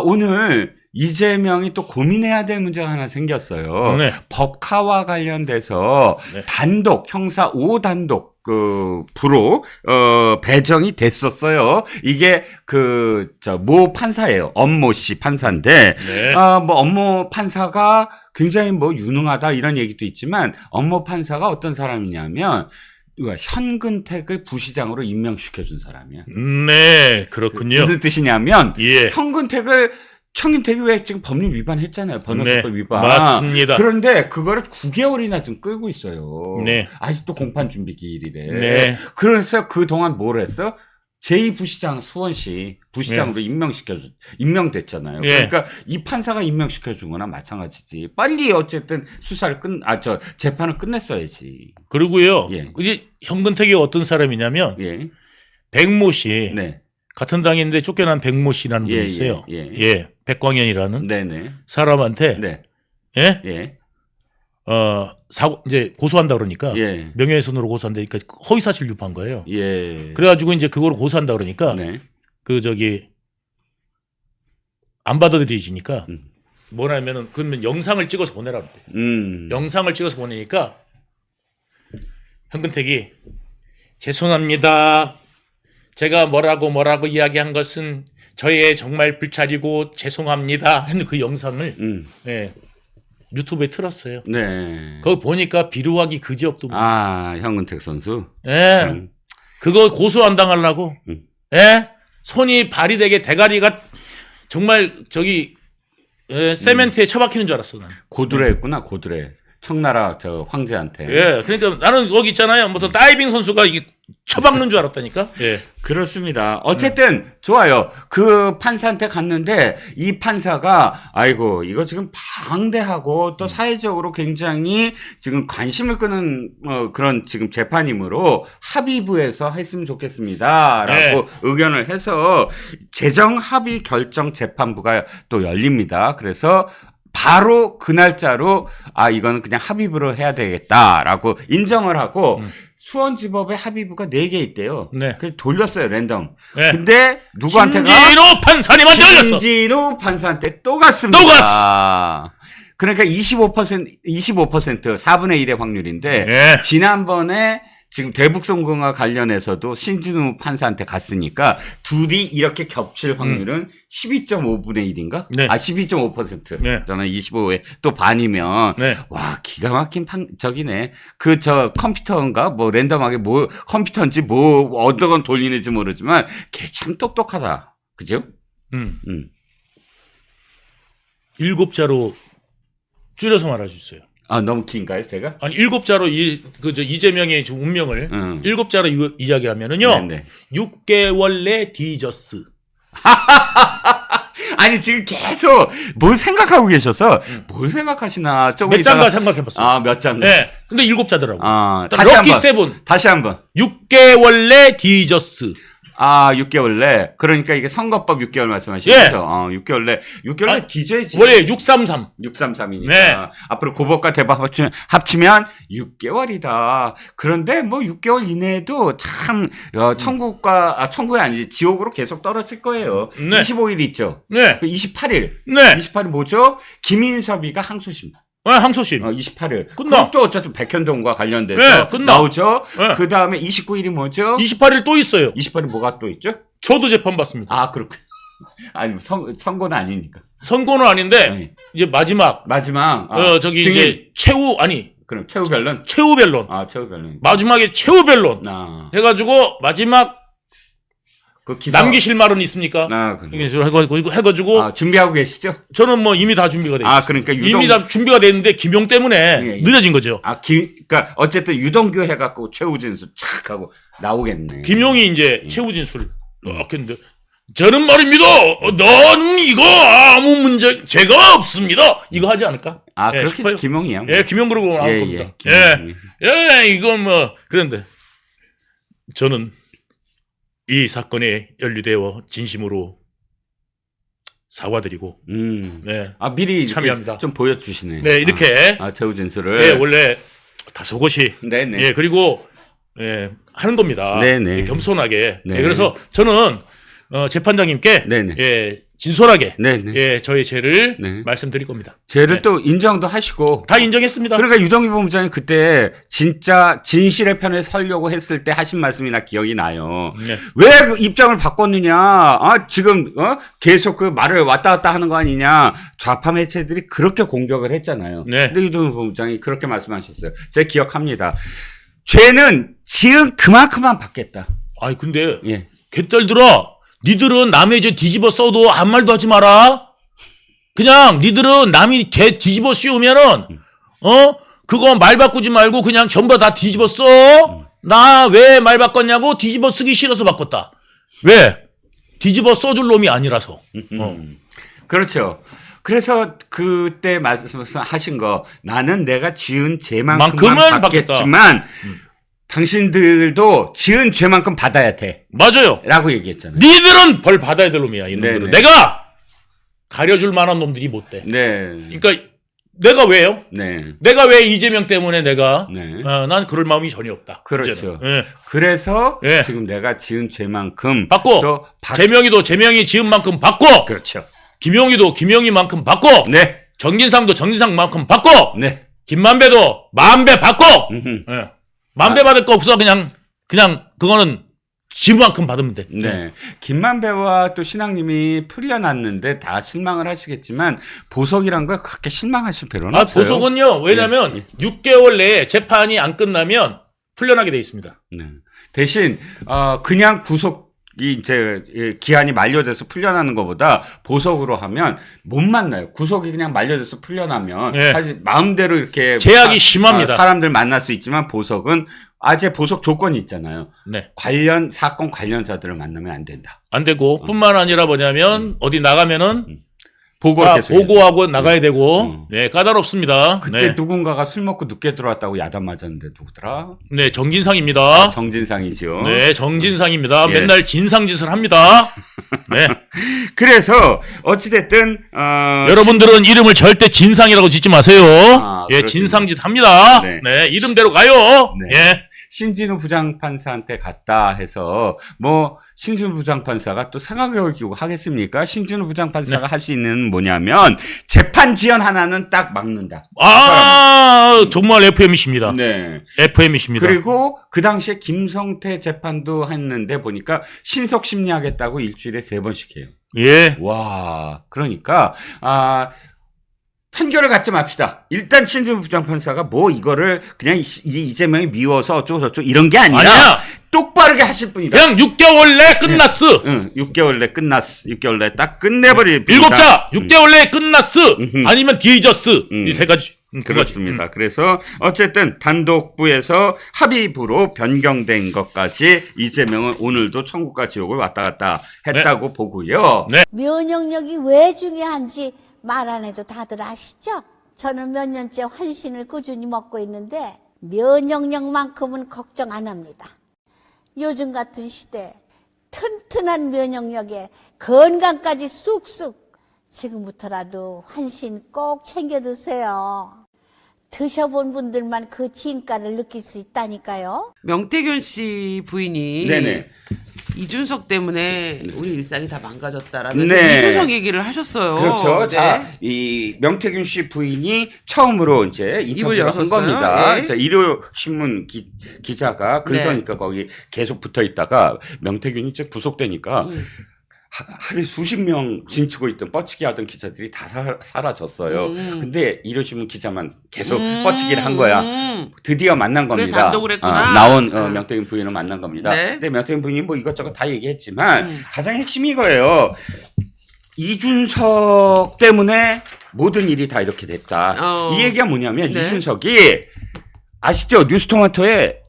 오늘 이재명이 또 고민해야 될 문제가 하나 생겼어요. 법카와 관련돼서 단독 형사 5단독 부로 배정이 됐었어요. 이게 모 판사예요. 엄모 씨 판사인데 엄모 판사가 굉장히 유능하다 이런 얘기도 있지만 엄모 판사가 어떤 사람이냐면 현근택을 부시장으로 임명시켜준 사람이야. 네, 그렇군요. 무슨 뜻이냐면 현근택이 왜 지금 법률 위반했잖아요. 번역법 위반. 맞습니다. 그런데 그거를 9개월이나 지금 끌고 있어요. 아직도 공판 준비 기일이래. 그래서 그동안 뭘 했어? 제2부시장 수원시 부시장으로 임명됐잖아요. 그러니까 이 판사가 임명시켜준 거나 마찬가지지. 빨리 어쨌든 재판을 끝냈어야지. 그리고요. 이제 현근택이 어떤 사람이냐면 백모 씨. 같은 당인데 쫓겨난 백모 씨라는 분이 있어요. 백광현이라는 사람한테 이제 고소한다 그러니까 예. 명예훼손으로 고소한다니까 허위사실 유포한 거예요. 예. 그래가지고 이제 그걸 고소한다 그러니까 네. 안 받아들이지니까 음. 뭐냐면은 그러면 영상을 찍어서 보내라 그래. 영상을 찍어서 보내니까 현근택이 죄송합니다. 제가 뭐라고 이야기한 것은 저의 정말 불찰이고 죄송합니다. 했는 그 영상을 예, 유튜브에 틀었어요. 네. 거기 보니까 비루하기 그지없도. 아, 현근택 선수. 예. 그거 고소 안 당하려고. 예? 손이 발이 되게 대가리가 정말 세멘트에 처박히는 줄 알았어, 난. 고드레였구나, 고드레. 청나라 저 황제한테. 예. 그러니까 나는 거기 있잖아요. 무슨 다이빙 선수가 이게 처박는 줄 알았다니까. 예. 그렇습니다. 어쨌든 좋아요. 그 판사한테 갔는데 이 판사가 아이고 이거 지금 방대하고 또 사회적으로 굉장히 지금 관심을 끄는 그런 지금 재판이므로 합의부에서 했으면 좋겠습니다라고 의견을 해서 재정 합의 결정 재판부가 또 열립니다. 그래서 바로 그 날짜로 이거는 그냥 합의부로 해야 되겠다라고 인정을 하고 수원지법에 합의부가 4개 있대요. 네. 그래서 돌렸어요, 랜덤. 네. 근데 누구한테가? 신진호 판사님한테 올렸어. 신진호 판사한테 또 갔습니다. 또 갔어. 그러니까 25%, 4분의 1의 확률인데 네. 지난번에 지금 대북송금과 관련해서도 신진우 판사한테 갔으니까 둘이 이렇게 겹칠 확률은 12.5분의 1인가? 네. 12.5%. 네. 저는 25에 또 반이면 네. 와, 기가 막힌 저기네. 컴퓨터인가? 뭐 랜덤하게 컴퓨터인지 어떤 건 돌리는지 모르지만 걔 참 똑똑하다. 그죠? 7자로 줄여서 말해주세요. 너무 긴가요, 제가? 아니 7자로 이재명의 지금 운명을 7자로 이야기하면은요. 네네. 6개월 내 뒤졌스. 아니 지금 계속 뭘 생각하고 계셔서 뭘 생각하시나 조금 몇 장가 생각해봤어요. 몇 장. 네. 근데 7자더라고. 다시 럭키 한번. 세븐. 다시 한번. 6개월 내 뒤졌스. 6개월 내. 그러니까 이게 선거법 6개월 말씀하시는 예. 거죠? 6개월 내 뒤져야지. 원래 633. 633이니까. 네. 앞으로 고법과 대법 합치면 6개월이다. 그런데 뭐 6개월 이내에도 참 천국이 아니지 지옥으로 계속 떨어질 거예요. 네. 25일 있죠. 네. 28일. 네. 28일 뭐죠? 김인섭이가 항소심. 항소심. 28일. 끝나. 그럼 또 어쨌든 백현동과 관련돼서 네, 끝나. 나오죠. 네. 그 다음에 29일이 뭐죠? 28일 또 있어요. 28일 뭐가 또 있죠? 저도 재판 받습니다. 그렇군. 아니 선고는 아니니까. 선고는 아닌데 네. 이제 마지막 증인. 이제 최후 변론. 최후 변론. 최후 변론. 마지막에 최후 변론. 해가지고 마지막 그 기사. 남기실 말은 있습니까? 그래. 해가지고 준비하고 계시죠? 저는 뭐 이미 다 준비가 돼 있어요. 그러니까 이미 다 준비가 돼 있는데 김용 때문에 늦어진 거죠. 그러니까 어쨌든 유동규 해갖고 최후 진술 착 하고 나오겠네. 김용이 이제 최후 진술을 했는데 저는 말입니다. 넌 이거 아무 문제 제가 없습니다. 이거 하지 않을까? 그렇겠지. 김용이야. 예, 김용 그러고 나올 겁니다. 이건 뭐 그런데 저는 이 사건에 연루되어 진심으로 사과드리고, 네. 미리 참여합니다. 좀 보여주시네. 네, 이렇게. 최후 진술을. 네, 원래 다소곳이. 네네. 예, 그리고, 하는 겁니다. 네네. 겸손하게. 네. 예, 그래서 저는, 재판장님께. 네네. 예, 진솔하게. 네네. 예, 저의 죄를 네. 말씀드릴 겁니다. 죄를 또 인정도 하시고. 다 인정했습니다. 그러니까 유동규 본부장이 그때 진짜 진실의 편에 서려고 했을 때 하신 말씀이나 기억이 나요. 네. 왜 그 입장을 바꿨느냐? 지금 계속 그 말을 왔다 갔다 하는 거 아니냐? 좌파 매체들이 그렇게 공격을 했잖아요. 네. 근데 유동규 본부장이 그렇게 말씀하셨어요. 제가 기억합니다. 죄는 지은 그만큼만 받겠다. 근데 예. 개딸들아, 니들은 남의 죄 뒤집어 써도 아무 말도 하지 마라. 그냥 니들은 남이 죄 뒤집어 씌우면은 그거 말 바꾸지 말고 그냥 전부 다 뒤집어 써. 나 왜 말 바꿨냐고? 뒤집어 쓰기 싫어서 바꿨다. 왜? 뒤집어 써줄 놈이 아니라서. 그렇죠. 그래서 그때 말씀하신 거 나는 내가 지은 죄만큼만 받겠지만 당신들도 지은 죄만큼 받아야 돼. 맞아요. 라고 얘기했잖아요. 니들은 벌 받아야 될 놈이야. 이 놈들은. 네네. 내가 가려줄 만한 놈들이 못 돼. 네. 그러니까 내가 왜요? 네. 내가 왜 이재명 때문에 내가 네. 난 그럴 마음이 전혀 없다. 그렇죠. 이제는. 예. 그래서 예. 지금 내가 지은 죄만큼 받고 또 재명이도 재명이 지은 만큼 받고 그렇죠. 김용희도 김용희만큼 받고 네. 정진상도 정진상만큼 받고 네. 김만배도 만배 받고 음흠. 예. 만배 받을 거 없어 그냥 그거는 지만큼 받으면 돼. 네. 김만배와 또 신앙님이 풀려났는데 다 실망을 하시겠지만 보석이란 걸 그렇게 실망하실 필요는 없어요. 보석은요. 왜냐면 6개월 내에 재판이 안 끝나면 풀려나게 돼 있습니다. 네. 대신 그냥 구속이 이제 기한이 만료돼서 풀려나는 것보다 보석으로 하면 못 만나요. 구속이 그냥 만료돼서 풀려나면 네. 사실 마음대로 이렇게 제약이 심합니다. 사람들 만날 수 있지만 보석은 아재 보석 조건이 있잖아요. 네. 사건 관련자들을 만나면 안 된다. 안 되고 뿐만 아니라 뭐냐면 어디 나가면은 보고를 다 계속 보고하고 나가야 되고 네 까다롭습니다. 그때 네. 누군가가 술 먹고 늦게 들어왔다고 야단 맞았는데 누구더라? 네 정진상입니다. 정진상이죠. 네 정진상입니다. 예. 맨날 진상짓을 합니다. 네. 그래서 어찌됐든 여러분들은 이름을 절대 진상이라고 짓지 마세요. 예 그렇습니다. 진상짓 합니다. 네. 네. 이름대로 가요. 네. 예. 신진우 부장판사한테 갔다 해서 뭐 신진우 부장판사가 또 상하교육이고 하겠습니까? 신진우 부장판사가 할 수 있는 뭐냐면 재판 지연 하나는 딱 막는다. 정말 FM이십니다. 네. FM이십니다. 그리고 그 당시에 김성태 재판도 했는데 보니까 신속 심리하겠다고 일주일에 3번씩 해요. 예. 와, 그러니까 판결을 갖지 맙시다. 일단 신진우 부장판사가 뭐 이거를 그냥 이재명이 미워서 어쩌고저쩌고 이런 게 아니라 똑바르게 하실 분이다. 그냥 6개월 내에 끝났어. 응, 6개월 내 끝났어. 6개월 내 딱 끝내버릴 분이다. 일곱자 6개월 내에 끝났어. 아니면 뒤졌어. 이 세 가지. 그렇습니다. 그래서 어쨌든 단독부에서 합의부로 변경된 것까지 이재명은 오늘도 천국과 지옥을 왔다 갔다 했다고 보고요. 네. 면역력이 왜 중요한지 말 안 해도 다들 아시죠? 저는 몇 년째 환신을 꾸준히 먹고 있는데 면역력만큼은 걱정 안 합니다. 요즘 같은 시대 튼튼한 면역력에 건강까지 쑥쑥 지금부터라도 환신 꼭 챙겨 드세요. 드셔본 분들만 그 진가를 느낄 수 있다니까요. 명태균 씨 부인이 네네. 이준석 때문에 우리 일상이 다 망가졌다라면서 네. 이준석 얘기를 하셨어요. 그렇죠. 네. 자, 이 명태균 씨 부인이 처음으로 이제 인터뷰를 한 열었어요. 겁니다. 예. 자, 일요신문 기자가 근서니까 거기 계속 붙어 있다가 명태균이 이제 구속되니까 하루에 수십 명 진치고 있던 뻗치기 하던 기자들이 다 사라졌어요. 근데 일요신문 기자만 계속 뻗치기를 한 거야. 드디어 만난 그래, 겁니다. 단독을 했구나. 나온 명태균 부인을 만난 겁니다. 네. 근데 명태균 부인이 뭐 이것저것 다 얘기했지만 가장 핵심이 이거예요. 이준석 때문에 모든 일이 다 이렇게 됐다. 이 얘기가 뭐냐면 네. 이준석이 아시죠? 뉴스토마토에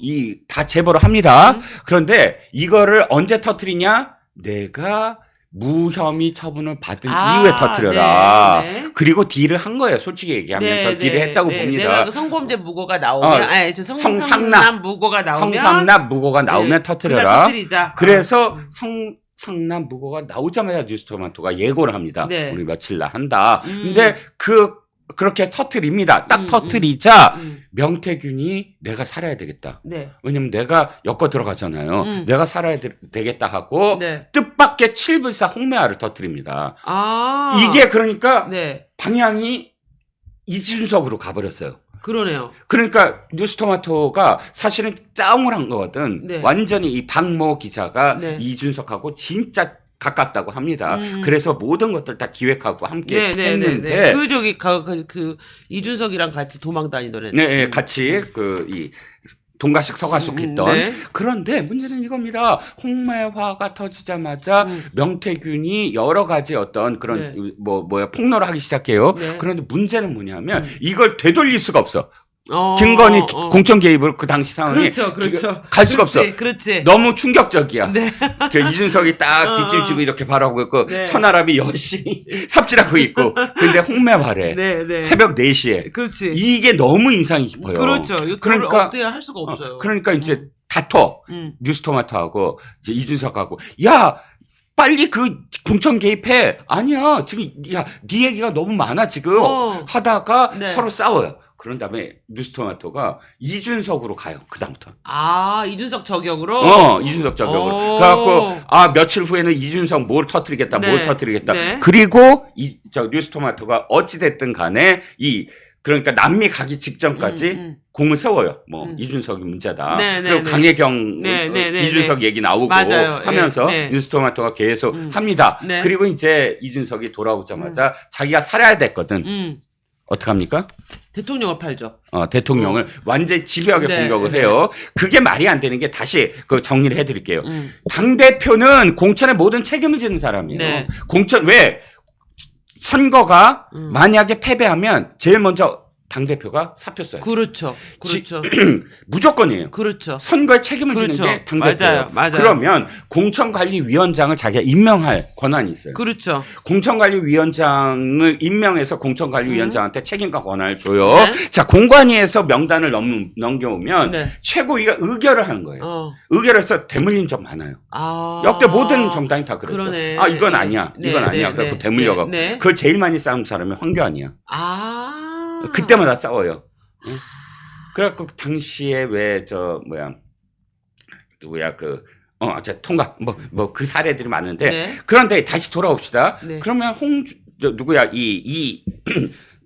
다 제보를 합니다. 그런데 이거를 언제 터뜨리냐? 내가 무혐의 처분을 받은 이후에 터뜨려라. 네, 네. 그리고 딜을 한 거예요. 솔직히 얘기하면 저 딜을 했다고 봅니다. 내가 그 성범죄 무고가 나오면, 성상납 성상납 무고가 나오면, 성상납 무고가 나오면 네, 터뜨려라. 그날 터뜨리자. 그래서 성상납 무고가 나오자마자 뉴스토마토가 예고를 합니다. 네. 우리 며칠 날 한다. 근데 그렇게 터뜨립니다. 딱 터뜨리자 명태균이 내가 살아야 되겠다. 네. 왜냐면 내가 엮어 들어가잖아요. 내가 살아야 되겠다 하고 네. 뜻밖의 칠불사 홍매화를 터뜨립니다. 아. 이게 그러니까 네. 방향이 이준석으로 가버렸어요. 그러네요. 그러니까 뉴스토마토가 사실은 짜옹을 한 거거든. 네. 완전히 이 박모 기자가 네. 이준석하고 진짜 가깝다고 합니다. 그래서 모든 것들 다 기획하고 함께 했는데, 네. 그 저기 그 이준석이랑 같이 도망 다니던 애. 네, 같이 이 동가식 서가숙했던. 네. 그런데 문제는 이겁니다. 홍매화가 터지자마자 명태균이 여러 가지 어떤 그런 폭로를 하기 시작해요. 네. 그런데 문제는 뭐냐면 이걸 되돌릴 수가 없어. 어, 김건희 공천 개입을 그 당시 상황에 그렇죠. 갈 수가 없어. 그렇지. 너무 충격적이야. 네. 그 이준석이 딱 뒷짐지고 이렇게 바라보고 있고 네. 천하람이 열심히 삽질하고 있고 근데 홍매화래. 네, 네. 새벽 4시에. 그렇지. 이게 너무 인상이 깊어요. 그렇죠. 그러니까 어떻게 할 수가 없어요. 그러니까 이제 다퉈. 뉴스토마토하고 이제 이준석하고 야 빨리 그 공천 개입해. 아니야. 지금 야, 네 얘기가 너무 많아 지금. 하다가 네. 서로 싸워요. 그런 다음에 뉴스토마토가 이준석으로 가요. 그다음부터. 아, 이준석 저격으로? 이준석 저격으로. 그래갖고 며칠 후에는 이준석 뭘 터뜨리겠다. 네. 뭘 터뜨리겠다. 네. 그리고 뉴스토마토가 어찌됐든 간에 그러니까 남미 가기 직전까지 공을 세워요. 이준석이 문제다. 네, 네, 그리고 네. 강혜경 네, 네, 네, 이준석 네. 얘기 나오고 맞아요. 하면서 네, 네. 뉴스토마토가 계속 합니다. 네. 그리고 이제 이준석이 돌아오자마자 자기가 살아야 됐거든. 어떡합니까? 대통령을 팔죠. 대통령을 완전히 집요하게 네, 공격을 네. 해요. 그게 말이 안 되는 게 다시 그 정리를 해드릴게요. 당대표는 공천의 모든 책임을 지는 사람이에요. 네. 공천, 왜? 선거가 만약에 패배하면 제일 먼저 당대표가 사표 써요. 그렇죠. 그렇죠. 무조건이에요. 그렇죠. 선거에 책임을 그렇죠. 지는 게 당대표예요. 맞아요. 맞아요. 그러면 공천관리위원장을 자기가 임명할 권한이 있어요. 그렇죠. 공천관리위원장을 임명해서 공천관리위원장한테 책임과 권한을 줘요. 네. 자, 공관위에서 명단을 넘겨오면 네. 최고위가 의결을 하는 거예요. 의결을 해서 대물린 적 많아요. 아. 역대 모든 정당이 다 그랬어. 그러네. 아, 이건 아니야. 네, 이건 네, 아니야. 네, 그래갖고 네. 대물려가고. 네. 그걸 제일 많이 싸운 사람이 황교안이야. 아. 그때마다 싸워요. 응? 그래갖고 당시에 누구야 통과 그 사례들이 많은데 네. 그런데 다시 돌아옵시다. 네. 그러면 누구야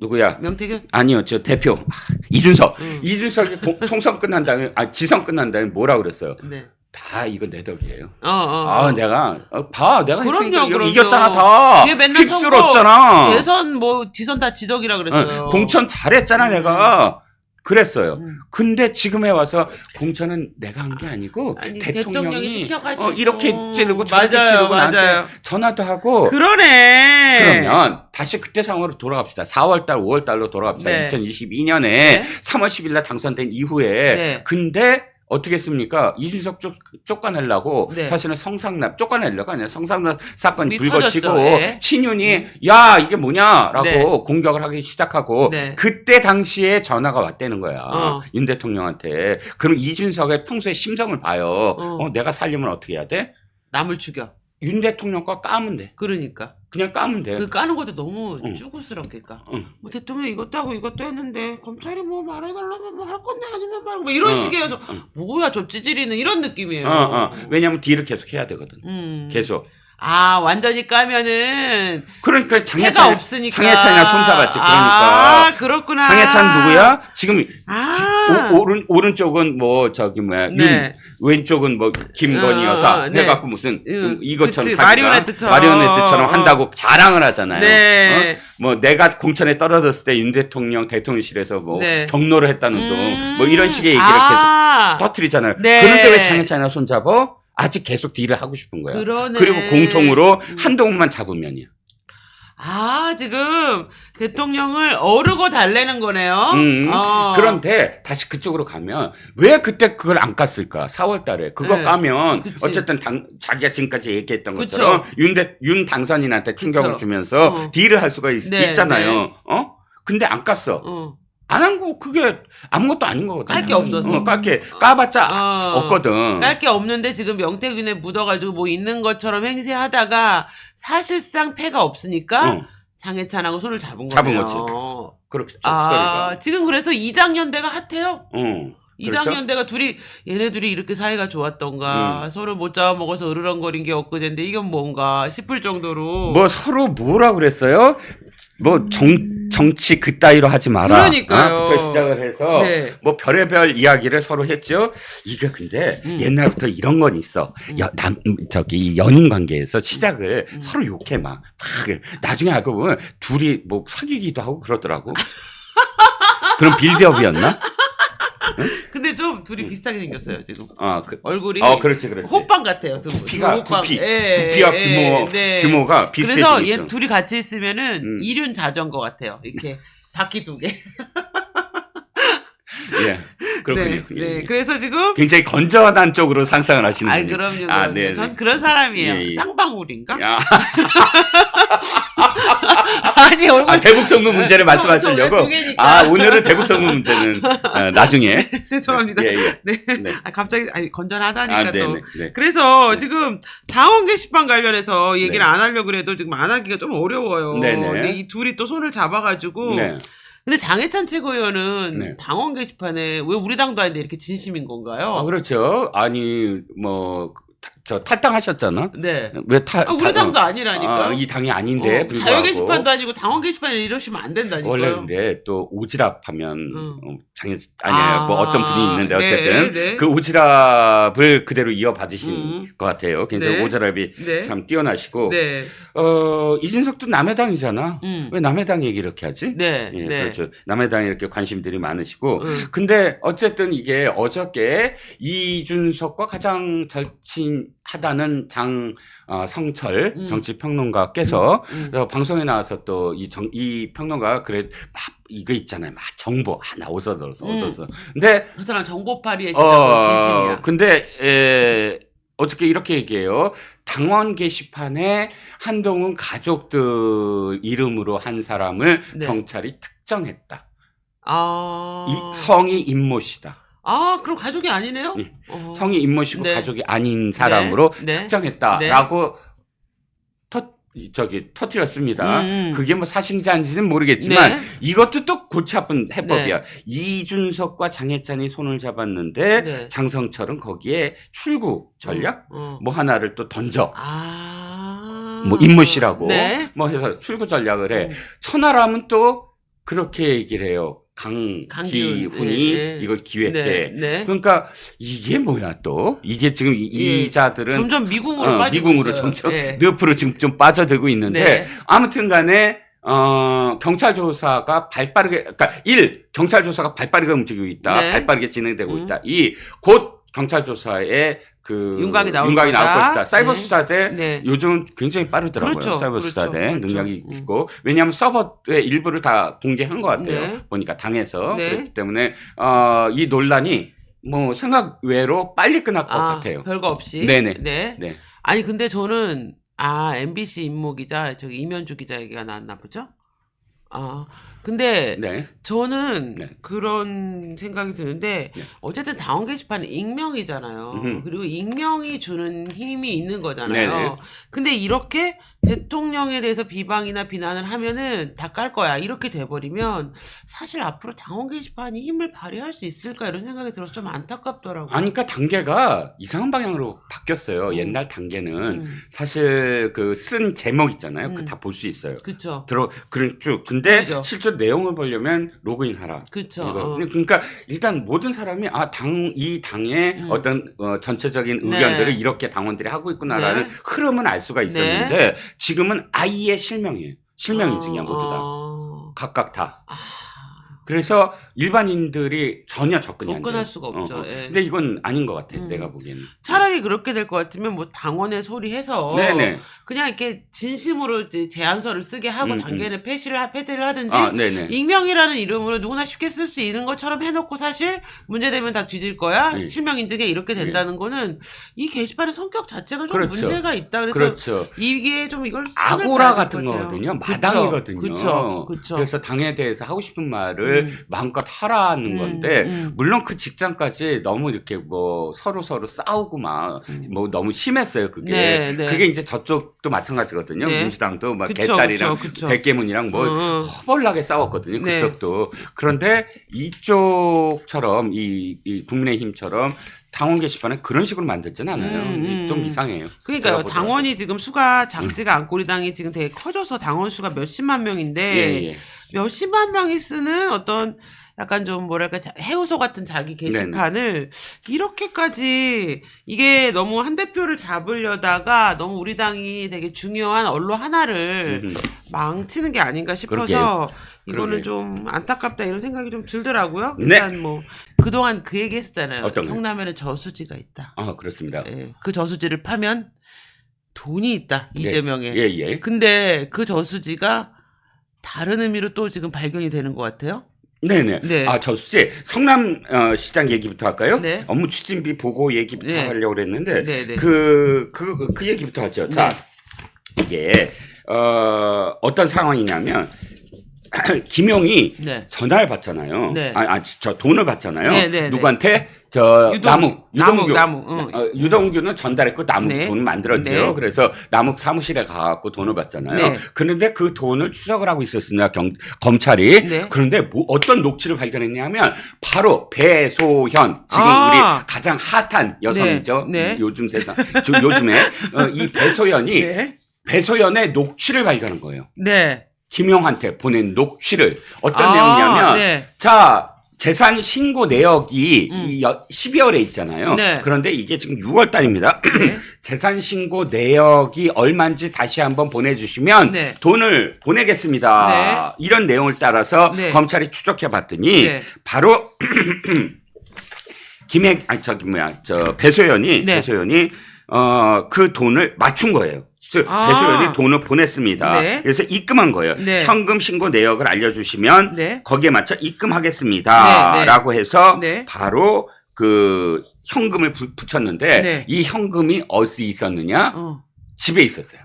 누구야? 명태균? 아니요, 저 대표 이준석. 이준석이 총선 끝난 다음에 지선 끝난 다음에 뭐라 그랬어요? 네. 다 이거 내 덕이에요. 내가 내가 했으니까 그럼요. 이겼잖아 다. 뒤에 맨날 휩쓸었잖아. 대선 지선 다 지적이라 그랬어요. 공천 잘했잖아 내가. 그랬어요. 근데 지금에 와서 공천은 내가 한 게 아니고 아니, 대통령이 대통령이 시켜가지고. 이렇게 찌르고 저렇게 맞아요, 찌르고 맞아요. 나한테 전화도 하고 그러네. 그러면 다시 그때 상황으로 돌아갑시다. 4월달, 5월달로 돌아갑시다. 네. 2022년에 네. 3월 10일 날 당선된 이후에 네. 근데 어떻게 했습니까? 이준석 쫓아내려고 네. 사실은 성상납 쫓아내려고 아니라 성상납 사건이 우리 불거치고 터졌죠. 네. 친윤이 야 이게 뭐냐라고 네. 공격을 하기 시작하고 네. 그때 당시에 전화가 왔다는 거야. 윤 대통령한테. 그럼 이준석의 평소의 심성을 봐요. 내가 살려면 어떻게 해야 돼? 남을 죽여. 윤 대통령 거 까면 돼. 그러니까. 그냥 까면 돼. 그 까는 것도 너무 쭈구스럽게까. 응. 대통령 이것도 하고 이것도 했는데 검찰이 말해달라면 할 건데 아니면 말고 이런 식이어서 뭐야 저 찌질이는 이런 느낌이에요. 왜냐면 딜을 계속 해야 되거든. 계속. 완전히 까면은 그러니까 해가 없으니까. 장해찬이랑 손잡았지. 그러니까. 그렇구나. 장해찬 누구야? 지금 오른쪽은 네. 왼쪽은 김건희 여사 네. 해갖고 무슨 이것처럼 그치, 자기가 마리오네트처럼 한다고 자랑을 하잖아요. 네. 내가 공천에 떨어졌을 때 윤 대통령 대통령실에서 네. 경로를 했다는 둥 이런 식의 얘기를 계속 터뜨리잖아요. 네. 그런데 왜 장해찬이랑 손잡어? 아직 계속 딜을 하고 싶은 거야. 그러네. 그리고 공통으로 한동훈만 잡으면이야. 지금 대통령을 어르고 달래는 거네요. 그런데 다시 그쪽으로 가면 왜 그때 그걸 안 깠을까? 4월 달에. 그거 네. 까면 그치. 어쨌든 자기가 지금까지 얘기했던 그쵸. 것처럼 윤 당선인한테 충격을 그쵸. 주면서 딜을 할 수가 네, 있잖아요. 근데 안 깠어. 안 한 거 그게 아무것도 아닌 거거든. 깔 게 없어서. 까봤자 없거든. 깔 게 없는데 지금 명태균에 묻어가지고 뭐 있는 것처럼 행세하다가 사실상 패가 없으니까 장해찬하고 손을 잡은 거예요. 거지. 그렇죠. 스토리가. 지금 그래서 이장연대가 핫해요. 그렇죠? 이장연대가 얘네들이 이렇게 사이가 좋았던가 서로 못 잡아먹어서 으르렁거린 게 엊그제인데 이건 뭔가 싶을 정도로 서로 뭐라 그랬어요? 정치 그따위로 하지 마라. 그러니까요. 부터 시작을 해서 네. 별의별 이야기를 서로 했죠. 이게 근데 옛날부터 이런 건 있어. 연인 관계에서 시작을 서로 욕해 막 나중에 알고 보면 둘이 사귀기도 하고 그러더라고. 그런 빌드업이었나? 근데 좀 둘이 비슷하게 생겼어요 지금. 얼굴이 그렇지. 호빵 같아요. 부피와 네. 규모가 비슷해지고 그래서 있어. 얘 둘이 같이 있으면은 이륜 자전거 같아요. 이렇게 바퀴 두 개. 예, 그렇군요. 네. 그래서 지금 굉장히 건전한 쪽으로 상상을 하시는 분이에요. 그럼요. 네. 전 그런 사람이에요. 예. 쌍방울인가? 야. 아니 자기 얼굴 대북 선거 문제를 말씀하시려고. 두 개니까. 오늘은 대북 선거 문제는 나중에. 죄송합니다. 예, 예. 네. 네. 갑자기 건전하다니까 또. 네네. 네. 그래서 지금 당원 게시판 관련해서 얘기를 안 하려고 그래도 지금 안 하기가 좀 어려워요. 네네. 근데 이 둘이 또 손을 잡아가지고. 네. 근데 장해찬 최고위원은 네. 당원 게시판에 왜 우리 당도 아닌데 이렇게 진심인 건가요? 그렇죠. 아니, 탈당하셨잖아. 네. 왜 우리 당도 아니라니까요. 이 당이 아닌데. 불구하고. 자유 게시판도 아니고 당원 게시판에 이러시면 안 된다니까요. 원래 근데 또 오지랖하면 아, 어떤 분이 있는데 네, 어쨌든 네. 그 오지랖을 그대로 이어받으신 것 같아요. 굉장히 네. 오지랖이 네. 참 뛰어나시고 네. 이진석도 남의 당이잖아. 왜 남의 당 얘기 이렇게 하지? 네. 예, 네. 그렇죠. 남의 당에 이렇게 관심들이 많으시고 근데 어쨌든 이게 어저께 이준석과 가장 절친하다는 성철 정치평론가께서 방송에 나와서 또 이 평론가가 이거 있잖아요. 막 정보 하나 얻어서. 근데 그 사람 정보파리에 진짜 진심이야. 근데 어저께 이렇게 얘기해요. 당원 게시판에 한동훈 가족들 이름으로 한 사람을 네. 경찰이 특정했다. 아. 이 성이 임모 씨다. 그럼 가족이 아니네요? 네. 성이 임모 씨고 네. 가족이 아닌 사람으로 네. 특정했다라고 터뜨렸습니다. 그게 뭐 사실인지 아닌지는 모르겠지만 네. 이것도 또 골치 아픈 해법이야. 네. 이준석과 장해찬이 손을 잡았는데 네. 장성철은 거기에 출구 전략 어. 뭐 하나를 또 던져. 아. 뭐 임모 씨라고 네. 뭐 해서 출구 전략을 해. 천하람은 또 그렇게 얘기를 해요. 강기훈이 네. 이걸 기획해. 네. 네. 그러니까 이게 뭐야 또? 이게 지금 이자들은 점점 미궁으로 빠지고 미궁으로 있어요. 점점 네. 늪으로 지금 좀 빠져들고 있는데 네. 아무튼 간에 경찰 조사가 그러니까 경찰 조사가 발빠르게 움직이고 있다. 네. 발빠르게 진행되고 있다. 곧 경찰 조사에 윤곽이 나올 것이다. 사이버 네. 수사대 네. 요즘은 굉장히 빠르더라고요. 그렇죠. 사이버 그렇죠. 수사대 그렇죠. 능력이 있고 왜냐하면 서버의 일부를 다 공개한 것 같아요. 네. 보니까 당에서 네. 그렇기 때문에 이 논란이 뭐 생각 외로 빨리 끝날 것 같아요. 별거 없이. 네네. 네. 네. 아니 근데 저는 MBC 임모 기자 저기 이면주 기자 얘기가 나왔나 보죠? 근데 네. 저는 네. 그런 생각이 드는데 네. 어쨌든 당원 게시판은 익명이잖아요. 음흠. 그리고 익명이 주는 힘이 있는 거잖아요. 네네. 근데 이렇게 대통령에 대해서 비방이나 비난을 하면은 다 깔 거야. 이렇게 돼버리면 사실 앞으로 당원 게시판이 힘을 발휘할 수 있을까 이런 생각이 들어서 좀 안타깝더라고요. 아니, 그러니까 단계가 이상한 방향으로 바뀌었어요. 옛날 단계는 사실 그 쓴 제목 있잖아요. 그 다 볼 수 있어요. 그쵸. 그런 쭉. 근데 그죠. 실제 내용을 보려면 로그인 하라. 그쵸. 그러니까 일단 모든 사람이 이 당의 어떤 전체적인 네. 의견들을 이렇게 당원들이 하고 있구나라는 네. 흐름은 알 수가 있었는데 지금은 아예 실명이에요. 실명 인증이야 모두 다. 각각 다. 그래서 일반인들이 전혀 접근이 안 돼요. 접근할 수가 없죠. 예. 근데 이건 아닌 것 같아. 내가 보기에는. 차라리 그렇게 될 것 같으면 뭐 당원의 소리 해서 네네. 그냥 이렇게 진심으로 이제 제안서를 쓰게 하고 당연히 폐지를 하든지 네네. 익명이라는 이름으로 누구나 쉽게 쓸 수 있는 것처럼 해놓고 사실 문제되면 다 뒤질 거야. 네. 실명 인증에 이렇게 된다는 거는 이 게시판의 성격 자체가 좀 그렇죠. 문제가 있다. 그래서 그렇죠. 이게 좀 이걸 아고라 같은 거거든요. 마당이거든요. 그쵸. 그래서 당에 대해서 하고 싶은 말을 마음껏 하라는 건데 물론 그 직전까지 너무 이렇게 뭐 서로 싸우고 막 뭐 너무 심했어요. 그게 네, 네. 그게 이제 저쪽도 마찬가지거든요. 네. 민주당도 막 그쵸, 개딸이랑 그쵸. 백개문이랑 뭐 허벌나게 싸웠거든요. 네. 그쪽도. 그런데 이쪽처럼 이 국민의힘처럼 당원 게시판에 그런 식으로 만들진 않아요. 좀 이상해요. 그러니까요. 제가 보더라도. 당원이 지금 수가 작지가 않고 우리 당이 지금 되게 커져서 당원 수가 몇십만 명인데 예. 몇십만 명이 쓰는 어떤 약간 좀 뭐랄까 해우소 같은 자기 게시판을 이렇게까지 이게 너무 한 대표를 잡으려다가 너무 우리 당이 되게 중요한 언론 하나를 망치는 게 아닌가 싶어서 그러게요. 이거는 그러게요. 좀 안타깝다 이런 생각이 좀 들더라고요. 네. 일단 뭐 그동안 그 얘기 했었잖아요. 어떤 거요? 성남에는 저수지가 있다. 그렇습니다. 예, 그 저수지를 파면 돈이 있다. 이재명에. 예. 근데 그 저수지가 다른 의미로 또 지금 발견이 되는 것 같아요. 네네. 네. 저수지 성남 시장 얘기부터 할까요? 네. 업무 추진비 보고 얘기부터 네. 하려고 그랬는데 네. 그 얘기부터 하죠. 네. 자, 이게 어떤 상황이냐면 김용이 네. 전화를 받잖아요. 네. 저 돈을 받잖아요. 네, 네, 네. 누구한테? 유동규. 유동규는 전달했고 남욱이 네. 돈을 만들었죠. 네. 그래서 남욱 사무실에 가갖고 돈을 받잖아요. 네. 그런데 그 돈을 추적을 하고 있었습니다. 검찰이. 네. 그런데 어떤 녹취를 발견했냐면 바로 배소현 지금 아. 우리 가장 핫한 여성이죠. 네. 네. 요즘 세상 요즘에 이 배소현이 네. 배소현의 녹취를 발견한 거예요. 네. 김용한테 보낸 녹취를 어떤 내용이냐면 네. 자 재산 신고 내역이 12월에 있잖아요. 네. 그런데 이게 지금 6월 달입니다. 네. 재산 신고 내역이 얼마인지 다시 한번 보내주시면 네. 돈을 보내겠습니다. 이런 내용을 따라서 네. 검찰이 추적해 봤더니 네. 바로 배소연이 네. 그 돈을 맞춘 거예요. 즉 아. 배소연이 돈을 보냈습니다. 네. 그래서 입금한 거예요. 네. 현금 신고 내역을 알려주시면 네. 거기에 맞춰 입금하겠습니다. 네, 네. 라고 해서 네. 바로 그 현금을 붙였는데 네. 이 현금이 어디 있었느냐? 집에 있었어요.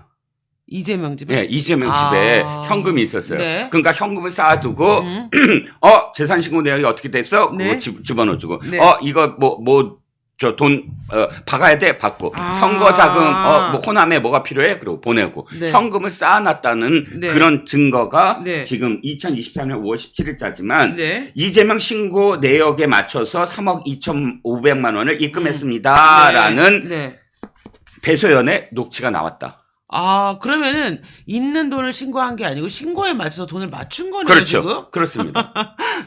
이재명 집에. 네, 이재명 아. 집에 현금이 있었어요. 네. 그러니까 현금을 쌓아두고 재산 신고 내역이 어떻게 됐어? 그거 네. 집어넣어주고 네. 이거 저 돈 박아야 돼 받고 아. 선거 자금 뭐 호남에 뭐가 필요해? 그리고 보내고 네. 현금을 쌓아놨다는 네. 그런 증거가 네. 지금 2023년 5월 17일자지만 네. 이재명 신고 내역에 맞춰서 3억 2,500만 원을 입금했습니다라는 네. 배소연의 녹취가 나왔다. 아, 그러면은 있는 돈을 신고한 게 아니고 신고에 맞춰서 돈을 맞춘 거네요, 그렇죠. 지금? 그렇습니다.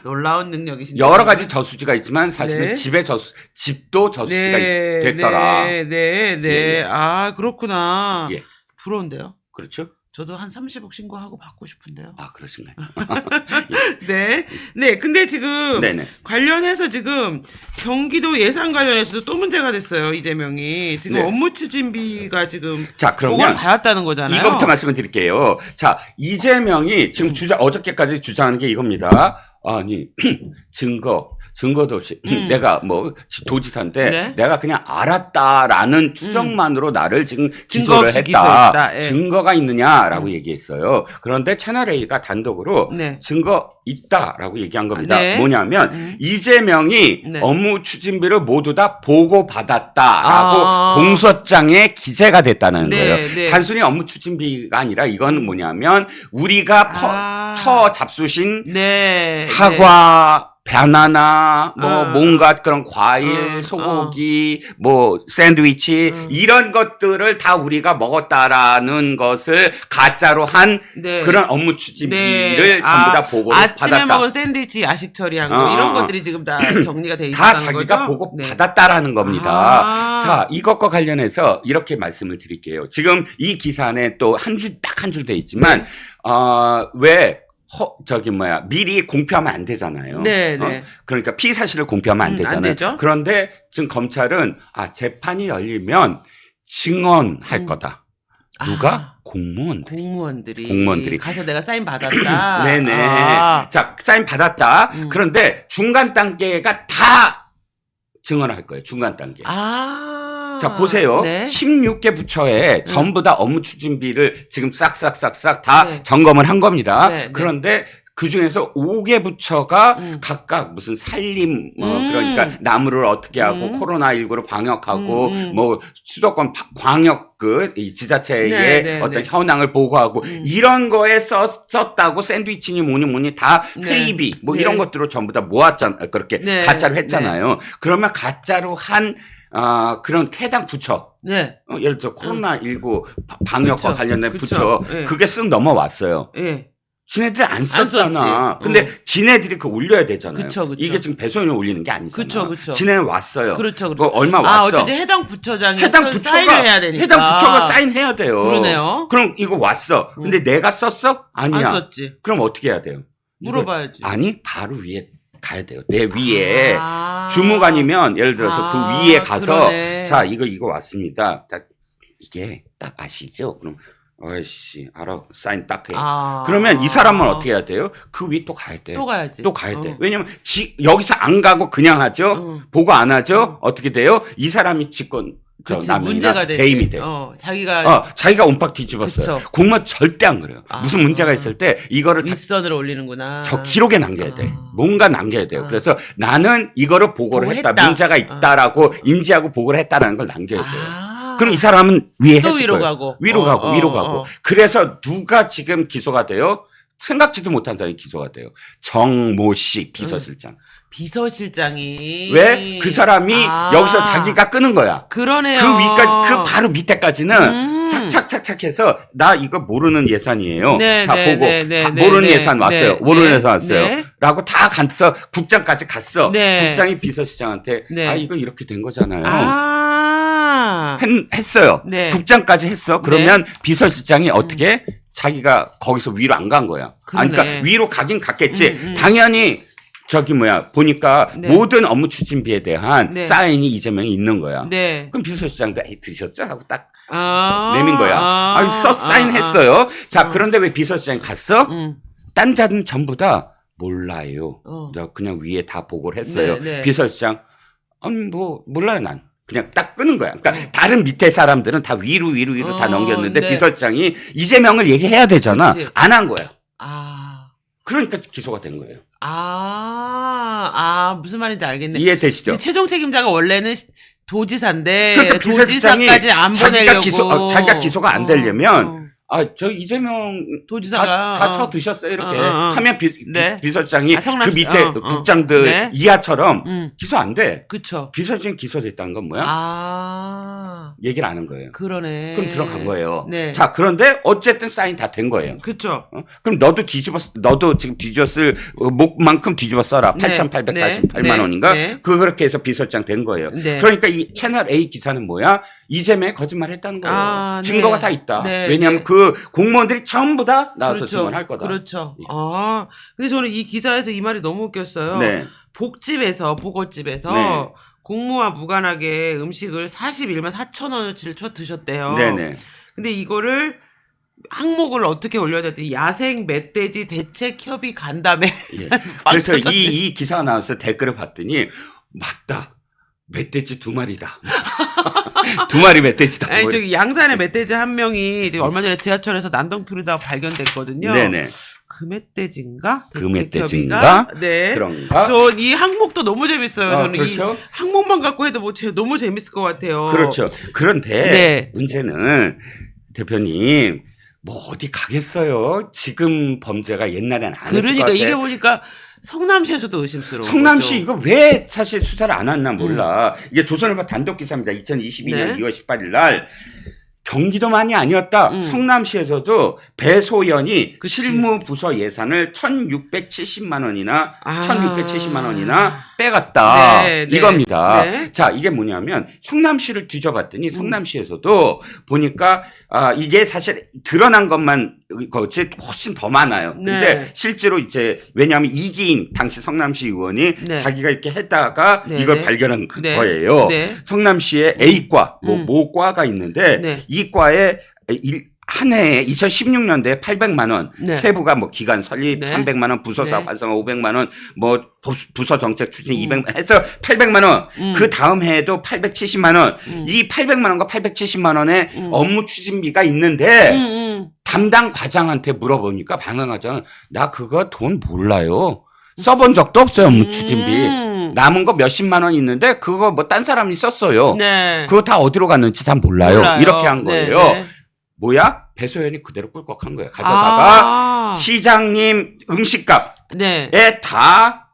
놀라운 능력이신데. 여러 가지 저수지가 있지만 사실은 네. 집도 저수지가 됐더라. 네. 예. 아, 그렇구나. 예. 부러운데요? 그렇죠? 저도 한 30억 신고하고 받고 싶은데요. 아, 그러신가요? 네. 네. 근데 지금 네네. 관련해서 지금 경기도 예산 관련해서도 또 문제가 됐어요. 이재명이. 지금 네. 업무 추진비가 지금 자, 그걸 그러면 받았다는 거잖아요. 이거부터 말씀을 드릴게요. 자, 이재명이 지금 어저께까지 주장하는 게 이겁니다. 아니, 증거도 없이 내가 뭐 도지사인데 네. 내가 그냥 알았다라는 추정만으로 나를 지금 증거 기소를 없이 했다. 기소했다. 예. 증거가 있느냐라고 얘기했어요. 그런데 채널A가 단독으로 네. 증거 있다라고 얘기한 겁니다. 네. 뭐냐면 이재명이 네. 업무 추진비를 모두 다 보고받았다라고 아. 공소장에 기재가 됐다는 네, 거예요. 네. 단순히 업무 추진비가 아니라 이거는 뭐냐면 우리가 처 잡수신 네. 사과, 바나나, 뭐, 어. 뭔가 그런 과일, 소고기, 뭐, 샌드위치, 이런 것들을 다 우리가 먹었다라는 것을 가짜로 한 네. 그런 업무 추진비를 네. 전부 다 보고를 아침에 받았다. 먹은 샌드위치 야식 처리한 거 이런 것들이 지금 다 정리가 돼 있다는 다 거죠. 자기가 보고 네. 받았다라는 겁니다. 아. 자, 이것과 관련해서 이렇게 말씀을 드릴게요. 지금 이 기사 안에 또 딱 한 줄 돼 있지만, 왜, 미리 공표하면 안 되잖아요. 네, 네. 그러니까 피의 사실을 공표하면 안 안 되잖아요. 되죠. 그런데 지금 검찰은 재판이 열리면 증언할 거다. 누가? 공무원들이. 가서 내가 사인 받았다. 네네. 아. 자, 사인 받았다. 그런데 중간 단계가 다 증언할 거예요. 중간 단계. 자, 보세요. 네. 16개 부처에 전부 다 업무 추진비를 지금 싹싹싹싹 다 네. 점검을 한 겁니다. 네, 네. 그런데 그 중에서 5개 부처가 각각 무슨 살림, 그러니까 나무를 어떻게 하고 코로나19로 방역하고 뭐 수도권 광역 이 지자체의 네, 네, 어떤 네. 현황을 보고하고 이런 거에 썼다고 샌드위치니 뭐니 다 네. 회의비 뭐 네. 이런 것들로 전부 다 모았잖아요. 그렇게 네. 가짜로 했잖아요. 그러면 가짜로 한 그런 해당 부처. 네. 예를 들어 코로나19 방역과 그쵸. 관련된 그쵸. 부처 네. 그게 쓱 넘어왔어요. 예. 지네들이 안 썼잖아. 썼지. 근데 지네들이 그거 올려야 되잖아요. 그쵸, 그쵸. 이게 지금 배송이 올리는 게 아니잖아. 그쵸. 지네는 왔어요. 그렇죠. 그거 얼마 왔어. 어쨌든 해당 부처장이 해당 사인을 해야 되니까. 해당 부처가 사인해야 돼요. 그러네요. 그럼 이거 왔어. 근데 내가 썼어? 아니야. 안 썼지. 그럼 어떻게 해야 돼요? 물어봐야지. 아니, 바로 위에 가야 돼요. 내 위에. 아. 주무관이면 예를 들어서 그 위에 가서 그러네. 자, 이거 왔습니다. 자, 이게 딱 아시죠? 그럼 아이씨, 알아. 사인 딱 해. 그러면 이 사람은 어떻게 해야 돼요? 그 위 또 가야 돼. 또 가야지. 또 가야 돼. 왜냐면 여기서 안 가고 그냥 하죠? 보고 안 하죠? 어떻게 돼요? 이 사람이 그치, 남편이나 문제가 되지. 배임이 돼. 자기가 온팍 뒤집었어요. 그쵸. 공무원 절대 안 그래요. 무슨 문제가 있을 때 이거를 윗선으로 올리는구나. 저 기록에 남겨야 돼. 아. 뭔가 남겨야 돼요. 그래서 나는 이거를 보고를 했다. 보고했다. 문제가 있다라고 인지하고 보고를 했다라는 걸 남겨야 돼요. 아. 그럼 이 사람은 위에 또 했을 위로 거예요. 가고. 위로 가고 위로 가고. 어. 그래서 누가 지금 기소가 돼요? 생각지도 못한 사람이 기소가 돼요. 정모 씨 비서실장. 비서실장이. 왜? 그 사람이 여기서 자기가 끄는 거야. 그러네요. 그 위까지, 그 바로 밑에까지는 착착착착해서 나 이거 모르는 예산이에요. 네, 다 네, 보고 네, 네, 모르는 네, 예산 네, 왔어요. 네, 모르는 네, 예산 왔어요. 네. 라고 다 갔어. 국장까지 갔어. 네. 국장이 비서실장한테 네. 아 이거 이렇게 된 거잖아요. 했어요. 네. 국장까지 했어. 그러면 비서실장이 어떻게 자기가 거기서 위로 안 간 거야. 아니, 그러네. 그러니까 위로 가긴 갔겠지. 당연히 보니까 네. 모든 업무 추진비에 대한 네. 사인이 이재명이 있는 거야. 네. 그럼 비서실장도 에이 드셨죠? 하고 딱 아. 내민 거야. 사인했어요. 자, 그런데 왜 비서실장이 갔어? 딴 자는 전부 다 몰라요. 내가 그냥 위에 다 보고를 했어요. 네, 네. 비서실장 아니 뭐 몰라요 난. 그냥 딱 끄는 거야. 그러니까 다른 밑에 사람들은 다 위로 다 넘겼는데 네. 비서실장이 이재명을 얘기해야 되잖아. 그치. 안 한 거야. 아. 그러니까 기소가 된 거예요. 무슨 말인지 알겠네. 이해되시죠? 근데 최종 책임자가 원래는 도지사인데 그러니까 비서실장이 도지사까지 안 보내려고 자기가 기소가 안 되려면 저 이재명 도지사가 다 쳐드셨어요 이렇게 어. 하면 네. 비서실장이 성남 그 밑에 국장들 네. 이하처럼 기소 안 돼. 그쵸. 비서실장이 기소됐다는 건 뭐야? 얘기를 안 한 거예요. 그러네. 그럼 들어간 거예요. 네. 자, 그런데 어쨌든 사인 다 된 거예요. 그쵸. 그럼 너도 지금 뒤집었을 목만큼 뒤집어 써라. 네. 8,848만 네. 원인가? 네. 그렇게 해서 비서실장 된 거예요. 네. 그러니까 이 채널 A 기사는 뭐야? 이재명이 거짓말 했다는 거예요. 증거가 네. 다 있다. 네. 왜냐하면 네. 그 공무원들이 전부 다 나와서 그렇죠. 증언할 거다. 그렇죠. 예. 근데 저는 이 기사에서 이 말이 너무 웃겼어요. 네. 보고집에서 네. 공무와 무관하게 음식을 41만 4천 원어치를 쳐 드셨대요. 네네. 근데 이거를 항목을 어떻게 올려야 될지 야생 멧돼지 대책 협의 간담회. 예. 그래서 이 기사가 나와서 댓글을 봤더니 맞다. 멧돼지 2마리다. 2마리 멧돼지다. 아니 저기 양산의 멧돼지 한 명이 얼마 전에 지하철에서 난동피우다가 발견됐거든요. 네네. 그 멧돼지인가? 그 멧돼지인가? 네. 그런가? 저 이 항목도 너무 재밌어요. 저는 그렇죠. 이 항목만 갖고 해도 너무 재밌을 것 같아요. 그렇죠. 그런데 네. 문제는 대표님 뭐 어디 가겠어요? 지금 범죄가 옛날에는 안 했을 것 그러니까 같아. 이게 보니까 성남시에서도 의심스러워. 성남시 이거 왜 사실 수사를 안 했나 몰라. 이게 조선일보 단독 기사입니다. 2022년 네. 2월 18일 날 경기도만이 아니었다. 성남시에서도 배소연이 그치. 실무 부서 예산을 1,670만 원이나 아. 1,670만 원이나 빼갔다. 네, 네. 이겁니다. 네. 자, 이게 뭐냐면 성남시를 뒤져봤더니 성남시에서도 보니까 이게 사실 드러난 것만 그렇지 훨씬 더 많아요. 근데 네. 실제로 이제 왜냐하면 이기인 당시 성남시 의원이 네. 자기가 이렇게 했다가 네, 이걸 네. 발견한 네. 거예요. 네. 성남시에 A과, 모 과가 있는데 네. 이 과에 한 해에 2016년도에 800만 원, 네. 세부가 뭐 기관 설립 네. 300만 원, 부서 사업 네. 활성화 500만 원, 뭐 부서 정책 추진 200만 해서 800만 원. 그 다음 해에도 870만 원. 이 800만 원과 870만 원의 업무 추진비가 있는데 담당 과장한테 물어보니까 담당 과장은 나 그거 돈 몰라요. 써본 적도 없어요, 업무 추진비. 남은 거 몇십만 원 있는데 그거 뭐 딴 사람이 썼어요. 네. 그거 다 어디로 갔는지 잘 몰라요. 이렇게 한 거예요. 네. 뭐야? 배소연이 그대로 꿀꺽한 거예요. 가져다가 시장님 음식값에 네. 다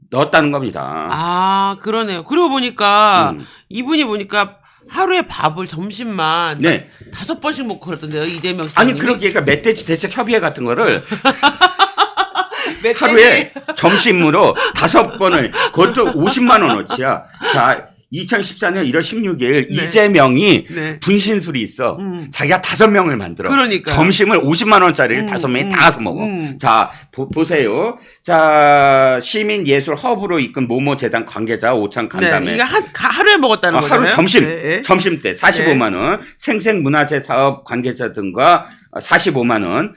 넣었다는 겁니다. 그러네요. 그리고 보니까 이분이 보니까 하루에 밥을 점심만 네. 5번씩 먹고 그러던데요. 이재명 씨. 아니 그러니까 멧돼지 대책 협의회 같은 거를 멧돼지. 하루에 점심으로 5번을 그것도 50만 원어치야. 자, 2014년 1월 16일 네. 이재명이 네. 분신술이 있어. 자기가 5명을 만들어. 그러니까요. 점심을 50만 원짜리를 5명이 다 가서 먹어. 자, 보세요. 자, 시민예술 허브로 이끈 모모 재단 관계자 오찬 간담회. 네. 이게 하루에 먹었다는 거잖아요. 하루 점심, 네. 점심 때 45만 원, 생생문화재 사업 관계자 등과 45만 원,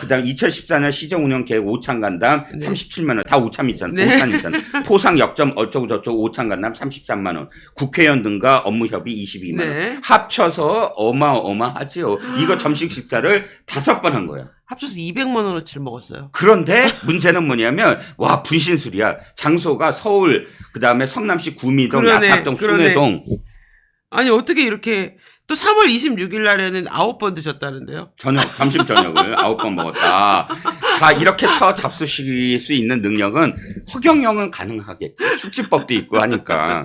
그다음 2014년 시정 운영 계획 오찬 간담 네. 37만 원. 다 오찬이잖아. 네. 오찬이잖아. 포상 역점 어쩌고 저쩌고 오찬 간담 33만 원. 국회의원 등과 업무 협의 22만 원. 네. 합쳐서 어마어마하지요. 이거 점심 식사를 5번 한 거야. 합쳐서 200만 원어치를 먹었어요. 그런데 문제는 뭐냐면 와 분신술이야. 장소가 서울 그다음에 성남시 구미동, 그러네, 약합동, 그러네. 순회동. 아니 어떻게 이렇게 또 3월 26일 날에는 9번 드셨다는데요? 점심 저녁을 9번 먹었다. 자, 이렇게 잡수실 수 있는 능력은 허경영은 가능하겠지. 축지법도 있고 하니까.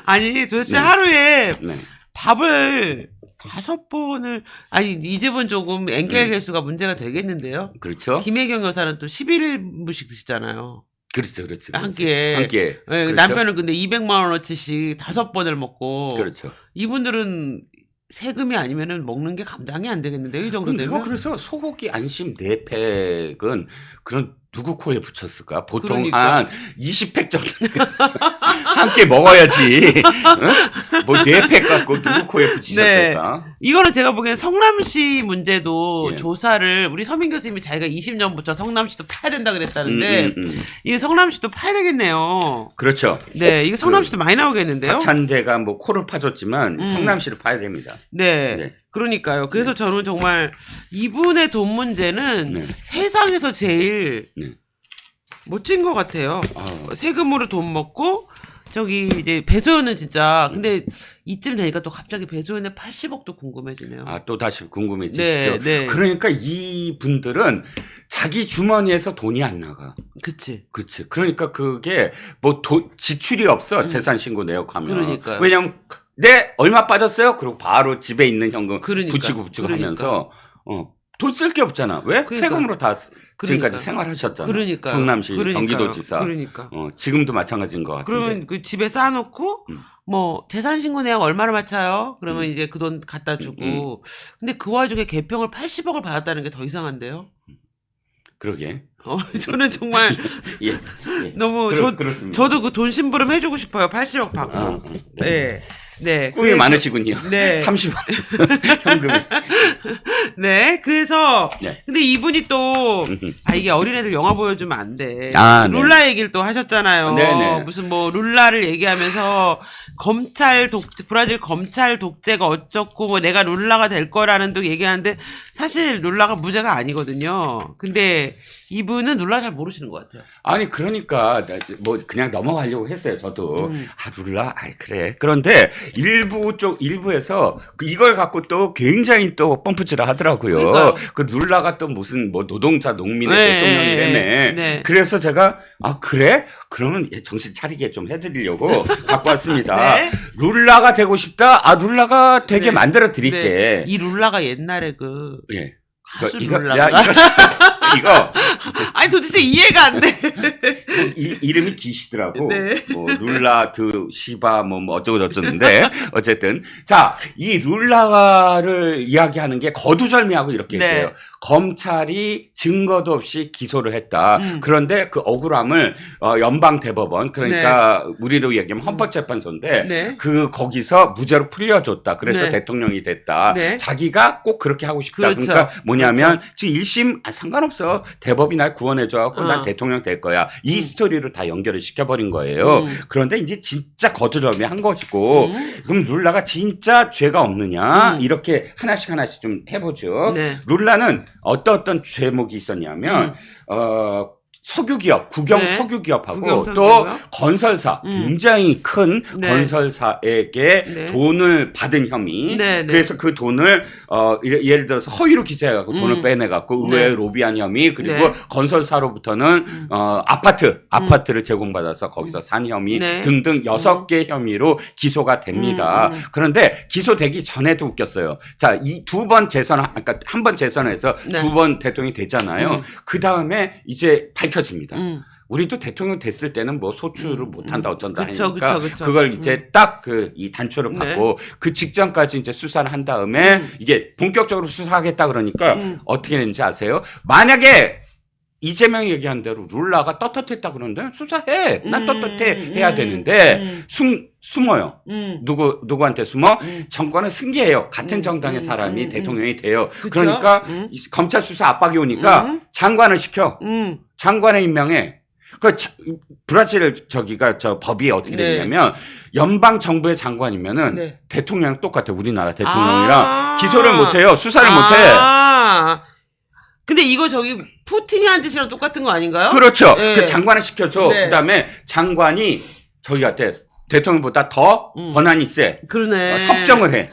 아니 도대체 네. 하루에 네. 밥을 5번을 아니 이 집은 조금 엔겔 개수가 문제가 되겠는데요. 그렇죠. 김혜경 여사는 또 11인분씩 드시잖아요. 그렇죠. 그렇죠. 한 끼에. 한 끼에. 네, 그렇죠? 남편은 근데 200만 원어치씩 5번을 먹고 그렇죠. 이분들은 세금이 아니면은 먹는 게 감당이 안 되겠는데요. 이 정도 그럼 되면. 그래서 소고기 안심 4팩은 그런 누구 코에 붙였을까? 보통 그러니까. 한 20팩 정도 함께 먹어야지. 응? 뭐 4팩 갖고 누구 코에 붙이셨을까? 이거는 제가 보기엔 성남시 문제도 예. 조사를 우리 서민 교수님이 자기가 20년부터 성남시도 파야 된다 그랬다는데 음. 이게 성남시도 파야 되겠네요. 그렇죠. 네, 이거 성남시도 많이 나오겠는데요. 박찬대가 뭐 코를 파줬지만 음. 성남시를 파야 됩니다. 네. 네. 그러니까요. 그래서 저는 정말 이분의 돈 문제는 네. 세상에서 제일 네. 멋진 것 같아요. 아. 세금으로 돈 먹고 저기 이제 배소연은 진짜 근데 이쯤 되니까 또 갑자기 배소연의 80억도 궁금해지네요. 아, 또 다시 궁금해지시죠? 네, 네. 그러니까 이 분들은 자기 주머니에서 돈이 안 나가. 그치. 그치. 그러니까 그게 뭐 지출이 없어. 재산 신고 내역하면. 그러니까요. 왜냐면 네, 얼마 빠졌어요? 그리고 바로 집에 있는 현금 그러니까. 붙이고 그러니까. 하면서 돈 쓸 게 없잖아. 왜? 그러니까. 세금으로 다 그러니까. 지금까지 생활하셨잖아. 그러니까 성남시 그러니까요. 경기도지사. 그러니까. 지금도 마찬가지인 것 같은데. 그러면 그 집에 쌓아놓고 뭐 재산 신고 내역 얼마를 맞춰요? 그러면 이제 그 돈 갖다 주고. 근데 그 와중에 개평을 80억을 받았다는 게 더 이상한데요? 그러게. 저는 정말 예. 예. 너무 그렇습니다. 저도 그 돈 심부름 해주고 싶어요. 80억 받고. 네. 네. 네. 꿈이 그래서- 많으시군요. 네. 30억 현금에. 네. 그래서 네. 근데 이분이 또 이게 어린애들 영화 보여주면 안 돼. 아, 네. 룰라 얘기를 또 하셨잖아요. 네네. 무슨 뭐 룰라를 얘기하면서 브라질 검찰 독재가 어쩌고 뭐 내가 룰라가 될 거라는 또 얘기하는데 사실 룰라가 무죄가 아니거든요. 근데 이분은 룰라 잘 모르시는 것 같아요. 아니 그러니까 뭐 그냥 넘어가려고 했어요. 저도 룰라, 그래. 그런데 일부에서 이걸 갖고 또 굉장히 또 펌프질을 하더라고요. 그러니까요. 그 룰라가 또 무슨 뭐 노동자 농민의 네, 대통령이라며. 네. 그래서 제가 그래? 그러면 정신 차리게 좀 해드리려고 갖고 왔습니다. 네. 룰라가 되고 싶다. 룰라가 되게 네. 만들어 드릴게. 네. 이 룰라가 옛날에 예. 가수 이거 룰라가 이거 아니 도대체 이해가 안 돼. 이름이 기시더라고. 네. 뭐 룰라 시바 뭐 어쩌고 저쩌는데 어쨌든 자, 이 룰라를 이야기하는 게 거두절미하고 이렇게 네. 얘기해요. 검찰이 증거도 없이 기소를 했다. 그런데 그 억울함을 연방 대법원 그러니까 우리로 얘기하면 헌법재판소인데 네. 거기서 무죄로 풀려줬다. 그래서 네. 대통령이 됐다. 네. 자기가 꼭 그렇게 하고 싶다. 그렇죠. 그러니까 뭐냐면 지금 1심 상관없어. 대법이 날 구원해줘갖고 난 대통령 될 거야. 이 스토리로 다 연결을 시켜버린 거예요. 그런데 이제 진짜 거두절미 한 것이고 그럼 룰라가 진짜 죄가 없느냐 이렇게 하나씩 좀 해보죠. 네. 룰라는 어떤 제목이 있었냐면 석유기업, 국영 네. 석유기업하고 국영 또 석유기업? 건설사, 굉장히 큰 네. 건설사에게 네. 돈을 받은 혐의. 네, 네. 그래서 그 돈을 예를 들어서 허위로 기재해갖고 돈을 빼내갖고 의회에 네. 로비한 혐의 그리고 네. 건설사로부터는 아파트를 제공받아서 거기서 산 혐의 네. 등등 6개 혐의로 기소가 됩니다. 그런데 기소되기 전에도 웃겼어요. 자, 이 두 번 그러니까 한 번 재선해서 네. 2번 대통령이 됐잖아요. 그 다음에 이제 밝혀집니다. 우리도 대통령 됐을 때는 뭐 소추를 못한다 어쩐다 그쵸, 하니까 그쵸. 그걸 이제 딱 이 단초를 네. 받고 그 직전까지 이제 수사를 한 다음에 이게 본격적으로 수사하겠다 그러니까 어떻게 됐는지 아세요? 만약에 이재명이 얘기한 대로 룰라가 떳떳했다 그러는데 수사해. 난 떳떳해 해야 되는데 숨어요. 누구한테 숨어? 정권은 승계해요. 같은 정당의 사람이 대통령이 돼요. 그쵸? 그러니까 검찰 수사 압박이 오니까 장관을 시켜. 장관을 임명해. 브라질 저 법이 어떻게 네. 되냐면 연방 정부의 장관이면은 네. 대통령이랑 똑같아. 우리나라 대통령이랑 기소를 못 해요. 수사를 못 해. 근데 이거 저기 푸틴이 한 짓이랑 똑같은 거 아닌가요? 그렇죠. 네. 그 장관을 시켜줘. 네. 그다음에 장관이 저기한테 대통령보다 더 권한이 세. 그러네. 섭정을 해.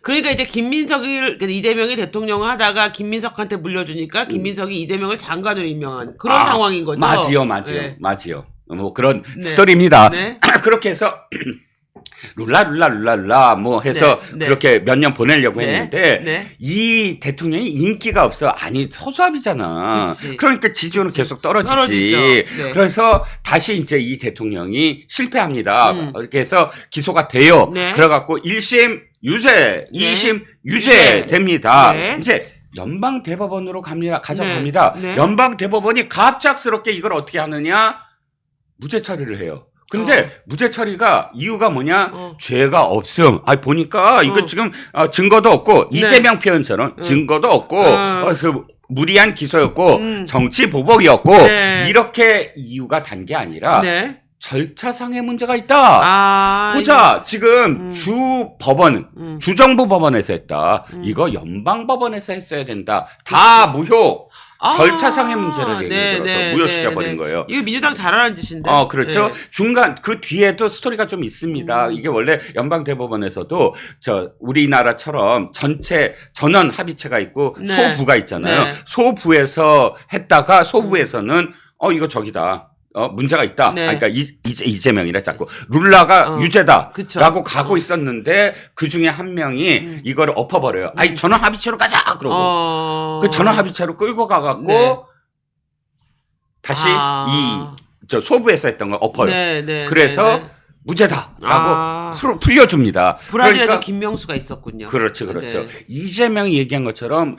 그러니까 이제 이재명이 대통령을 하다가 김민석한테 물려주니까 김민석이 이재명을 장관으로 임명한 그런 상황인 거죠. 맞지요. 네. 맞지요. 뭐 그런 네. 스토리입니다. 네. 그렇게 해서 룰라 뭐 해서 네. 그렇게 몇 년 보내려고 네. 했는데 네. 이 대통령이 인기가 없어. 아니 소수합이잖아. 그치. 그러니까 지지율은 계속 떨어지지. 떨어지죠. 네. 그래서 다시 이제 이 대통령이 실패합니다. 이렇게 해서 기소가 돼요. 네. 그래갖고 1심 유죄, 네. 2심 유죄 됩니다. 네. 이제 연방 대법원으로 가져갑니다. 네. 네. 연방 대법원이 갑작스럽게 이걸 어떻게 하느냐? 무죄 처리를 해요. 근데 무죄 처리가 이유가 뭐냐? 죄가 없음. 보니까 이거 지금 증거도 없고 네. 이재명 표현처럼 증거도 없고 그 무리한 기소였고 정치 보복이었고 네. 이렇게 이유가 단 게 아니라 네. 절차상의 문제가 있다. 보자. 지금 주정부 법원에서 했다. 이거 연방 법원에서 했어야 된다. 다 무효. 절차상의 문제를 얘기해 들어서 무효시켜버린 거예요. 이거 민주당 잘하는 짓인데. 그렇죠. 네. 중간 그 뒤에도 스토리가 좀 있습니다. 이게 원래 연방 대법원에서도 우리나라처럼 전원 합의체가 있고 네. 소부가 있잖아요. 네. 소부에서 했다가 소부에서는 이거 저기다. 문제가 있다. 네. 그러니까 이재명이라 자꾸 룰라가 유죄다라고 그쵸. 가고 있었는데 그 중에 한 명이 이걸 엎어버려요. 전원 합의체로 가자 그러고 그 전원 합의체로 끌고 가갖고 네. 다시 소부에서 했던 걸 엎어요. 네. 그래서 무죄다라고 풀려줍니다. 브라질에도 그러니까 김명수가 있었군요. 그렇죠. 네. 이재명이 얘기한 것처럼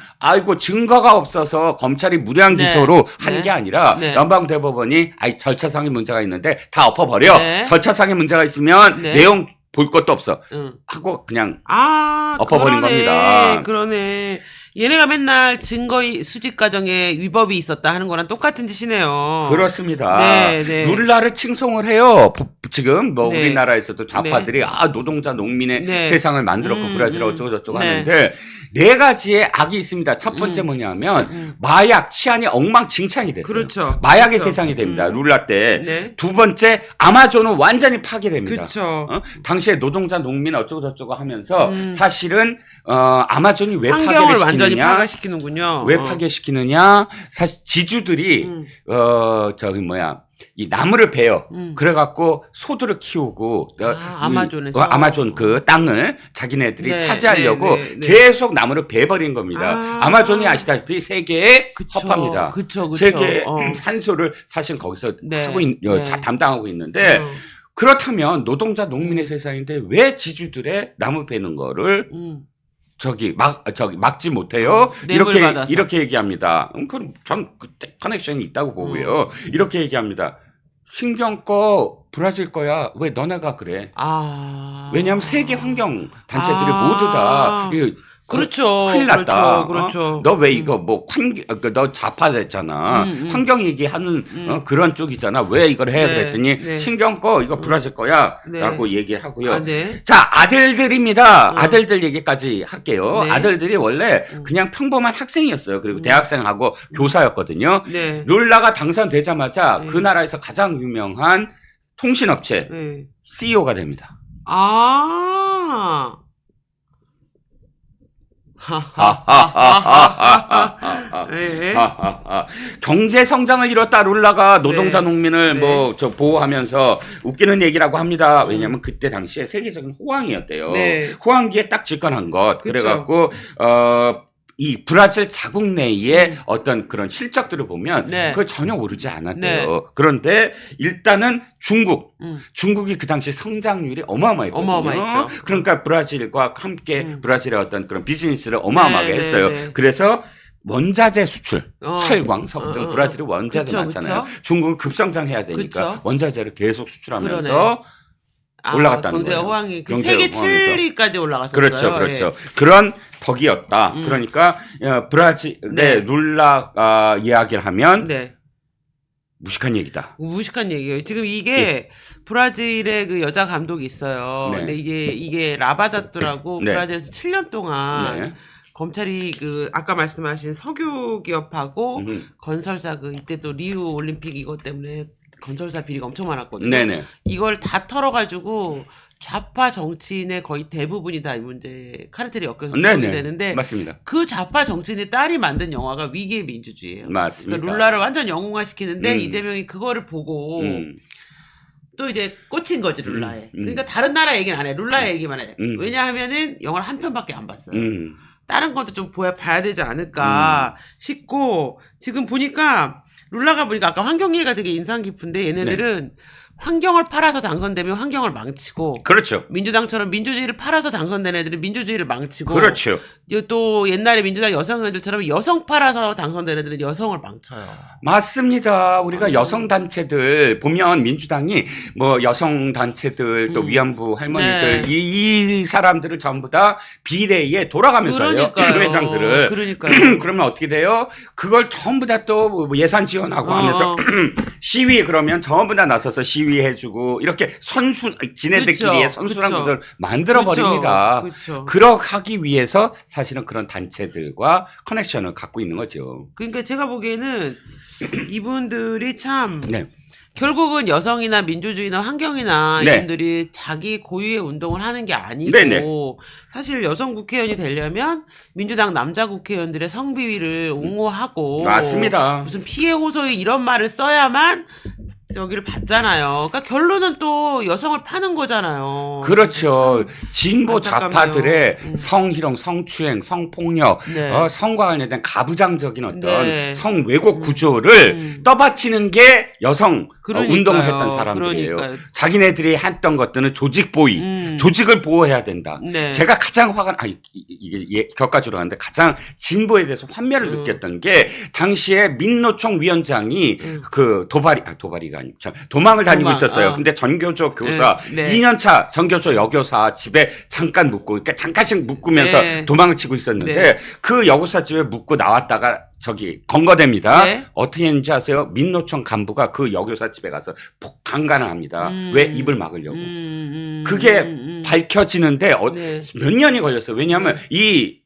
증거가 없어서 검찰이 무리한 네. 기소로 한 네. 게 아니라 네. 연방대법원이 절차상의 문제가 있는데 다 엎어버려. 네. 절차상의 문제가 있으면 네. 내용 볼 것도 없어. 응. 하고 그냥 그러네. 엎어버린 겁니다. 그러네. 얘네가 맨날 증거 수집 과정에 위법이 있었다 하는 거랑 똑같은 짓이네요. 그렇습니다. 네. 룰라를 칭송을 해요. 지금 네. 우리나라에서도 좌파들이 노동자 농민의 네. 세상을 만들었고 브라질 어쩌고 저쩌고 네. 하는데 네 가지의 악이 있습니다. 첫 번째 뭐냐면 마약 치안이 엉망진창이 됐어요. 그렇죠. 마약의 그렇죠. 세상이 됩니다. 룰라 때. 네. 두 번째 아마존은 완전히 파괴됩니다. 그렇죠. 당시에 노동자 농민 어쩌고 저쩌고 하면서 사실은 아마존이 왜 환경을 파괴를 완전히 시키느냐? 파괴시키는군요. 왜 파괴시키느냐? 사실 지주들이 이 나무를 베요. 그래갖고 소들을 키우고 아마존에서 아마존 그 땅을 자기네들이 네, 차지하려고 네. 계속 나무를 베버린 겁니다. 아마존이 아시다시피 세계의 허파입니다. 그쵸. 세계 산소를 사실 거기서 네. 담당하고 있는데 그렇다면 노동자 농민의 세상인데 왜 지주들의 나무 베는 거를 막지 못해요. 이렇게 얘기합니다. 그럼 전 커넥션이 있다고 보고요. 이렇게 얘기합니다. 신경 꺼, 브라질 거야. 왜 너네가 그래? 왜냐하면 세계 환경 단체들이 모두 다 그렇죠. 큰일 났다. 그렇죠. 너 왜 이거 너 좌파됐잖아. 환경 얘기하는 그런 쪽이잖아. 왜 이걸 해? 네, 그랬더니 네. 신경 꺼. 이거 브라질 거야. 네. 라고 얘기하고요. 네. 자, 아들들입니다. 아들들 얘기까지 할게요. 네. 아들들이 원래 그냥 평범한 학생이었어요. 그리고 대학생하고 교사였거든요. 네. 룰라가 당선되자마자 그 나라에서 가장 유명한 통신업체 CEO가 됩니다. 네. 경제 성장을 이뤘다 룰라가 노동자 농민을 네. 보호하면서 웃기는 얘기라고 합니다. 왜냐하면 그때 당시에 세계적인 호황이었대요. 네. 호황기에 딱 집권한 것. 그쵸. 그래갖고 이 브라질 자국 내의 어떤 그런 실적들을 보면 네. 그거 전혀 오르지 않았대요. 네. 그런데 일단은 중국이 그 당시 성장률이 어마어마했거든요. 어마어마했죠. 그러니까 브라질과 함께 브라질의 어떤 그런 비즈니스를 어마어마하게 네, 했어요. 네. 그래서 원자재 수출, 철광, 석 등 어, 어. 브라질이 원자재 그쵸, 많잖아요. 그쵸? 중국은 급성장해야 되니까 그쵸? 원자재를 계속 수출하면서 그러네. 올라갔다는 경제가 거예요. 호황이 그 경제 세계 호황에서. 7위까지 올라갔었어요. 그렇죠, 그렇죠. 예. 그런 덕이었다. 음. 그러니까 브라질의 네. 룰라 이야기를 하면 네. 무식한 얘기다. 무식한 얘기예요. 지금 이게 브라질의 그 여자 감독이 있어요. 네. 근데 이게 라바자뚜라고 네. 브라질에서 7년 동안 네. 검찰이 그 아까 말씀하신 석유 기업하고 음. 건설사 그 이때 또 리우 올림픽 이것 때문에 건설사 비리가 엄청 많았거든요. 네네. 이걸 다 털어가지고 좌파 정치인의 거의 대부분이 다 이 문제 카르텔이 엮여서 구성이 네네. 되는데 맞습니다. 그 좌파 정치인의 딸이 만든 영화가 위기의 민주주의예요. 맞습니다. 그러니까 룰라를 완전 영웅화시키는데 음. 이재명이 그거를 보고 음. 또 이제 꽂힌 거지 룰라에. 음. 그러니까 다른 나라 얘기는 안 해. 룰라 얘기만 해. 음. 왜냐하면은 영화를 한 편밖에 안 봤어요. 다른 것도 좀 봐야 되지 않을까 싶고 지금 보니까 룰라가 보니까 아까 환경 얘기가 되게 인상 깊은데 얘네들은 환경을 팔아서 당선되면 환경을 망치고 그렇죠. 민주당처럼 민주주의를 팔아서 당선된 애들은 민주주의를 망치고 그렇죠. 또 옛날에 민주당 여성 의원들처럼 여성 팔아서 당선된 애들은 여성을 망쳐요. 맞습니다. 우리가 여성 단체들 보면 민주당이 뭐 여성 단체들 또 위안부 할머니들 네. 이 사람들을 전부 다 비례에 돌아가면서 해요. 그러니까요. 회장들을. 그러니까요. 그러면 어떻게 돼요? 그걸 전부 다 또 예산 지원하고 하면서 시위 그러면 전부 다 나서서 시위해주고 이렇게 지네들끼리의 그쵸, 선수란 그쵸. 것을 만들어 버립니다. 그렇죠. 그러하기 위해서 사실은 그런 단체들과 커넥션을 갖고 있는 거죠. 그러니까 제가 보기에는 이분들이 참 네. 결국은 여성이나 민주주의나 환경이나 네. 이분들이 자기 고유의 운동을 하는 게 아니고 네네. 사실 여성 국회의원이 되려면 민주당 남자 국회의원들의 성비위를 옹호하고 맞습니다. 무슨 피해 호소에 이런 말을 써야만 저기를 받잖아요. 그러니까 결론은 또 여성을 파는 거잖아요. 그렇죠. 진보 안타깝네요. 좌파들의 성희롱, 성추행, 성폭력, 네. 성과 관련된 가부장적인 어떤 네. 성왜곡 구조를 떠받치는 게 여성 그러니까요. 운동을 했던 사람들이에요. 그러니까요. 자기네들이 했던 것들은 조직 보위, 조직을 보호해야 된다. 네. 제가 가장 화가 이게 격가지로 가는데 가장 진보에 대해서 환멸을 느꼈던 게 당시에 민노총 위원장이 그 도발이가 아니고 참 도망을 다니고 도망, 있었어요. 근데 전교조 교사 네. 2년차 전교조 여교사 집에 잠깐 묵고 그러니까 잠깐씩 묵으면서 네. 도망을 치고 있었는데 네. 그 여고사 집에 묵고 나왔다가 저기 건거됩니다. 네. 어떻게 했는지 아세요? 민노총 간부가 그 여교사 집에 가서 강간을 합니다. 왜 입을 막으려고. 그게 밝혀지는데 네. 몇 년이 걸렸어요. 왜냐하면 이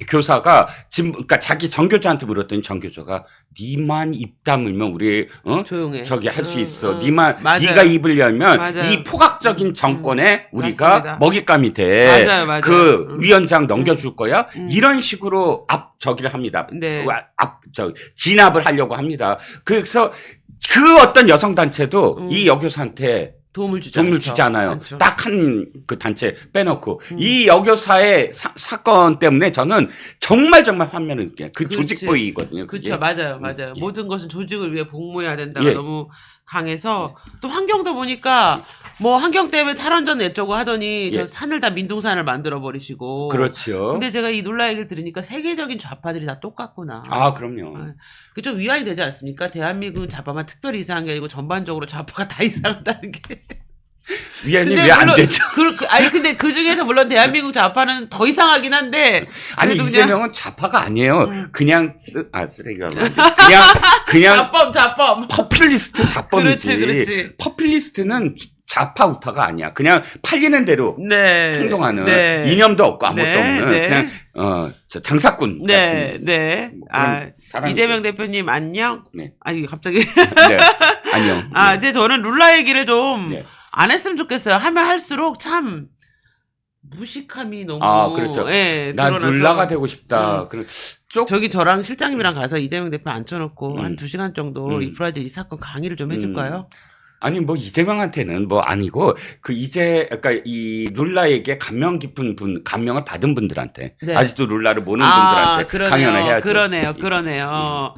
교사가 지금 그러니까 자기 전교조한테 물었더니 전교조가 니만 입 다물면 우리 조용해. 저기 할 수 있어. 니만 맞아요. 네가 입을 열면 맞아요. 이 포각적인 정권에 우리가 맞습니다. 먹잇감이 돼. 맞아요, 맞아요. 그 위원장 넘겨줄 거야. 이런 식으로 저기를 합니다. 네. 진압을 하려고 합니다. 그래서 그 어떤 여성 단체도 이 여교사한테 도움을 주지 도움을 않죠. 주지 않아요. 않죠. 딱 한 그 단체 빼놓고 이 여교사의 사건 때문에 저는 정말 환멸을 느껴요. 그 그렇지. 조직 보이거든요. 그렇죠. 맞아요. 맞아요. 예. 모든 것은 조직을 위해 복무해야 된다가 예. 너무 강해서 또 환경도 보니까 뭐 환경 때문에 탈원전 내쩌고 하더니 예. 저 산을 다 민둥산을 만들어 버리시고. 그렇죠. 근데 제가 이 놀라 얘기를 들으니까 세계적인 좌파들이 다 똑같구나. 아, 그럼요. 그 좀 위안이 되지 않습니까? 대한민국은 좌파만 특별히 이상한 게 아니고 전반적으로 좌파가 다 이상하다는 게. 위안이 근데 왜 안 물론 되죠? 아니 근데 그 중에서 물론 대한민국 좌파는 더 이상하긴 한데. 아니 그래도 이재명은 좌파가 아니에요. 그냥 쓰레기가 그냥 자범. 퍼퓰리스트 자범이지. 그렇지. 퍼퓰리스트는 좌파 우파가 아니야. 그냥 팔리는 대로 네. 행동하는 네. 이념도 없고 아무것도 네. 없는 네. 그냥 저 장사꾼 네, 같은 네. 그런 사람이죠. 이재명 대표님 안녕. 네. 아니 갑자기. 네. 안녕. 아, 이제 저는 룰라 얘기를 좀 안 네. 했으면 좋겠어요. 하면 할수록 참 무식함이 너무. 그렇죠. 예, 난 드러나서. 룰라가 되고 싶다. 그런 저기 저랑 실장님이랑 가서 이재명 대표 앉혀놓고 한 2시간 정도 음. 이 브라질 이 사건 강의를 좀 해줄까요? 아니 뭐 이재명한테는 뭐 아니고 그러니까 이 룰라에게 감명 깊은 감명을 받은 분들한테 네. 아직도 룰라를 모르는 분들한테 그러네요. 강연을 해야죠. 그러네요.